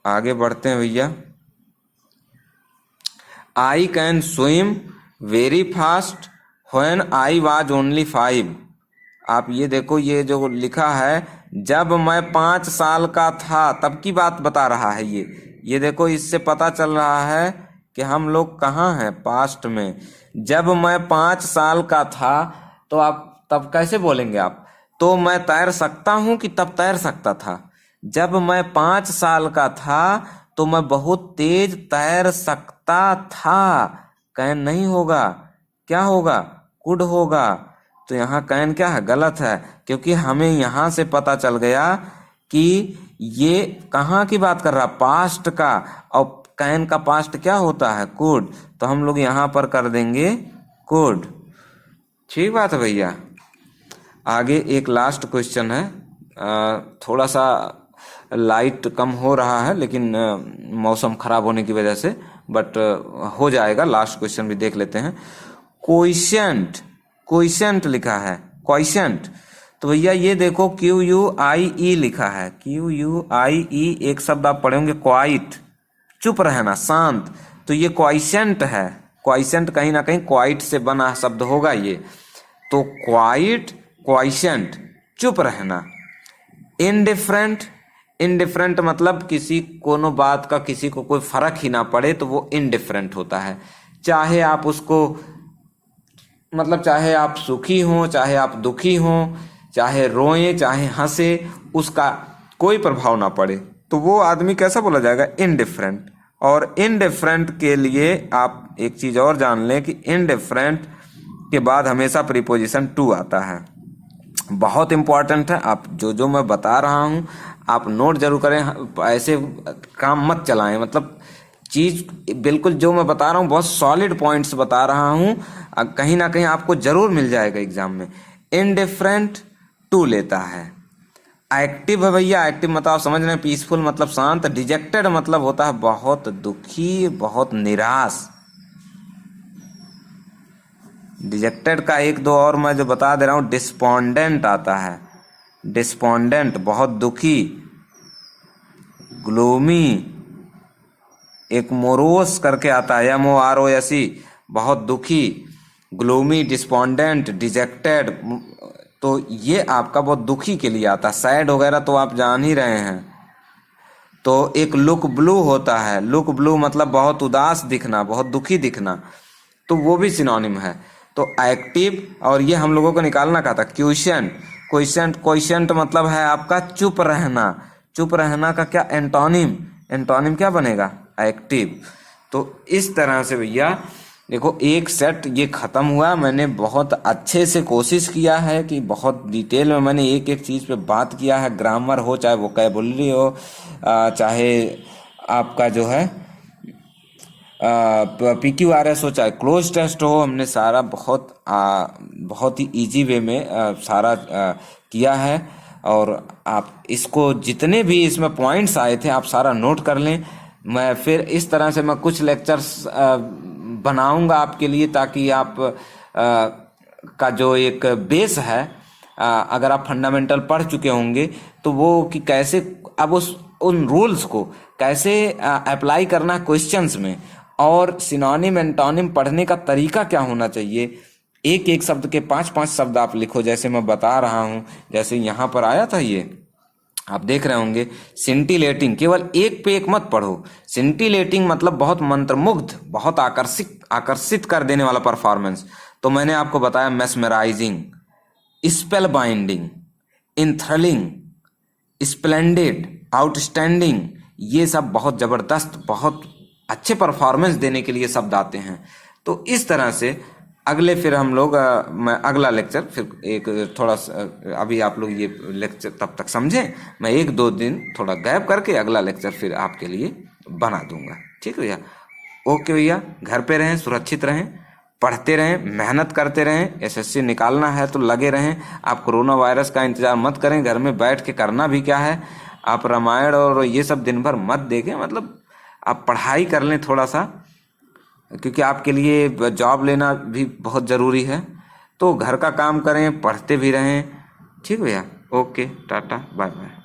आगे बढ़ते हैं भैया। I can swim very fast when I was only 5, आप ये देखो, ये जो लिखा है, जब मैं 5 साल का था तब की बात बता रहा है ये देखो, इससे पता चल रहा है कि हम लोग कहाँ हैं, पास्ट में। जब मैं 5 साल का था, तो आप तब कैसे बोलेंगे आप, तो मैं तैर सकता हूँ कि तब तैर सकता था। जब मैं 5 साल का था तो मैं बहुत तेज तैर सकता था, कैन नहीं होगा, क्या होगा, कुड होगा। तो यहाँ कैन क्या है, गलत है, क्योंकि हमें यहाँ से पता चल गया कि ये कहाँ की बात कर रहा, पास्ट का, और कैन का पास्ट क्या होता है, कुड, तो हम लोग यहाँ पर कर देंगे कुड। ठीक बात है भैया। आगे एक लास्ट क्वेश्चन है, थोड़ा सा लाइट कम हो रहा है, लेकिन मौसम खराब होने की वजह से, बट हो जाएगा। लास्ट क्वेश्चन भी देख लेते हैं। क्वोशिएंट, क्वोशिएंट लिखा है, क्वोशिएंट, तो भैया ये देखो QUIE लिखा है, QUIE, एक शब्द आप पढ़ेंगे क्वाइट, चुप रहना, शांत, तो ये क्वोशिएंट है। क्वोशिएंट कहीं ना कहीं क्वाइट से बना शब्द होगा ये, तो क्वाइट, क्वोशिएंट, चुप रहना। इनडिफरेंट, इनडिफरेंट मतलब किसी कोनो बात का किसी को कोई फर्क ही ना पड़े, तो वो इनडिफरेंट होता है। चाहे आप उसको, मतलब चाहे आप सुखी हो, चाहे आप दुखी हो, चाहे रोएं, चाहे हंसे, उसका कोई प्रभाव ना पड़े, तो वो आदमी कैसा बोला जाएगा, इनडिफरेंट। और इनडिफरेंट के लिए आप एक चीज और जान लें कि इनडिफरेंट के बाद हमेशा प्रीपोजिशन टू आता है। बहुत इंपॉर्टेंट है, आप जो जो मैं बता रहा हूँ आप नोट जरूर करें, ऐसे काम मत चलाएं। मतलब चीज बिल्कुल जो मैं बता रहा हूँ बहुत सॉलिड पॉइंट्स बता रहा हूँ, कहीं ना कहीं आपको जरूर मिल जाएगा एग्जाम में। इनडिफरेंट टू लेता है। एक्टिव है भैया, एक्टिव मतलब आप समझ रहे हैं, पीसफुल मतलब शांत। डिजेक्टेड मतलब होता है बहुत दुखी, बहुत निराश। डिजेक्टेड का एक दो और मैं जो बता दे रहा हूँ, डिस्पोंडेंट आता है। डिस्पोंडेंट बहुत दुखी। ग्लूमी, एक मोरोस करके आता है, MOROSE, बहुत दुखी। ग्लूमी, डिस्पोंडेंट, डिजेक्टेड, तो ये आपका बहुत दुखी के लिए आता है। सैड वगैरह तो आप जान ही रहे हैं। तो एक लुक ब्लू होता है। लुक ब्लू मतलब बहुत उदास दिखना, बहुत दुखी दिखना, तो वो भी सिनोनिम है। तो एक्टिव, और ये हम लोगों को निकालना कहा था, क्वेश्चन। क्वेश्चन मतलब है आपका चुप रहना। चुप रहना का क्या एंटोनिम, एंटोनिम क्या बनेगा, एक्टिव। तो इस तरह से भैया देखो एक सेट ये खत्म हुआ। मैंने बहुत अच्छे से कोशिश किया है कि बहुत डिटेल में मैंने एक एक चीज़ पे बात किया है। ग्रामर हो, चाहे वोकैबुलरी हो, चाहे आपका जो है PQRS हो, चाहे क्लोज टेस्ट हो, हमने सारा बहुत ही इजी वे में सारा किया है। और आप इसको जितने भी इसमें पॉइंट्स आए थे आप सारा नोट कर लें। मैं फिर इस तरह से मैं कुछ लेक्चर्स बनाऊंगा आपके लिए, ताकि आप का जो एक बेस है, अगर आप फंडामेंटल पढ़ चुके होंगे तो वो कि कैसे अब उन रूल्स को कैसे अप्लाई करना क्वेश्चंस में, और सिनोनिम एंटोनिम पढ़ने का तरीका क्या होना चाहिए। एक एक शब्द के 5-5 शब्द आप लिखो, जैसे मैं बता रहा हूँ। जैसे यहाँ पर आया था, ये आप देख रहे होंगे, सिंटिलेटिंग। केवल एक पे एक मत पढ़ो। सिंटिलेटिंग मतलब बहुत मंत्रमुग्ध, बहुत आकर्षित कर देने वाला परफॉर्मेंस। तो मैंने आपको बताया mesmerising, spellbinding, enthralling, splendid, outstanding, ये सब बहुत जबरदस्त, बहुत अच्छे परफॉर्मेंस देने के लिए शब्द आते हैं। तो इस तरह से अगले फिर हम लोग मैं अगला लेक्चर फिर एक थोड़ा अभी आप लोग ये लेक्चर तब तक समझें, मैं 1-2 दिन थोड़ा गैप करके अगला लेक्चर फिर आपके लिए बना दूंगा। ठीक है भैया, ओके भैया, घर पे रहें, सुरक्षित रहें, पढ़ते रहें, मेहनत करते रहें। SSC निकालना है तो लगे रहें। आप कोरोना वायरस का इंतजार मत करें, घर में बैठ के करना भी क्या है। आप रामायण और ये सब दिन भर मत देखें, मतलब आप पढ़ाई कर लें थोड़ा सा, क्योंकि आपके लिए जॉब लेना भी बहुत ज़रूरी है। तो घर का काम करें, पढ़ते भी रहें। ठीक भैया, ओके, टाटा, बाय बाय।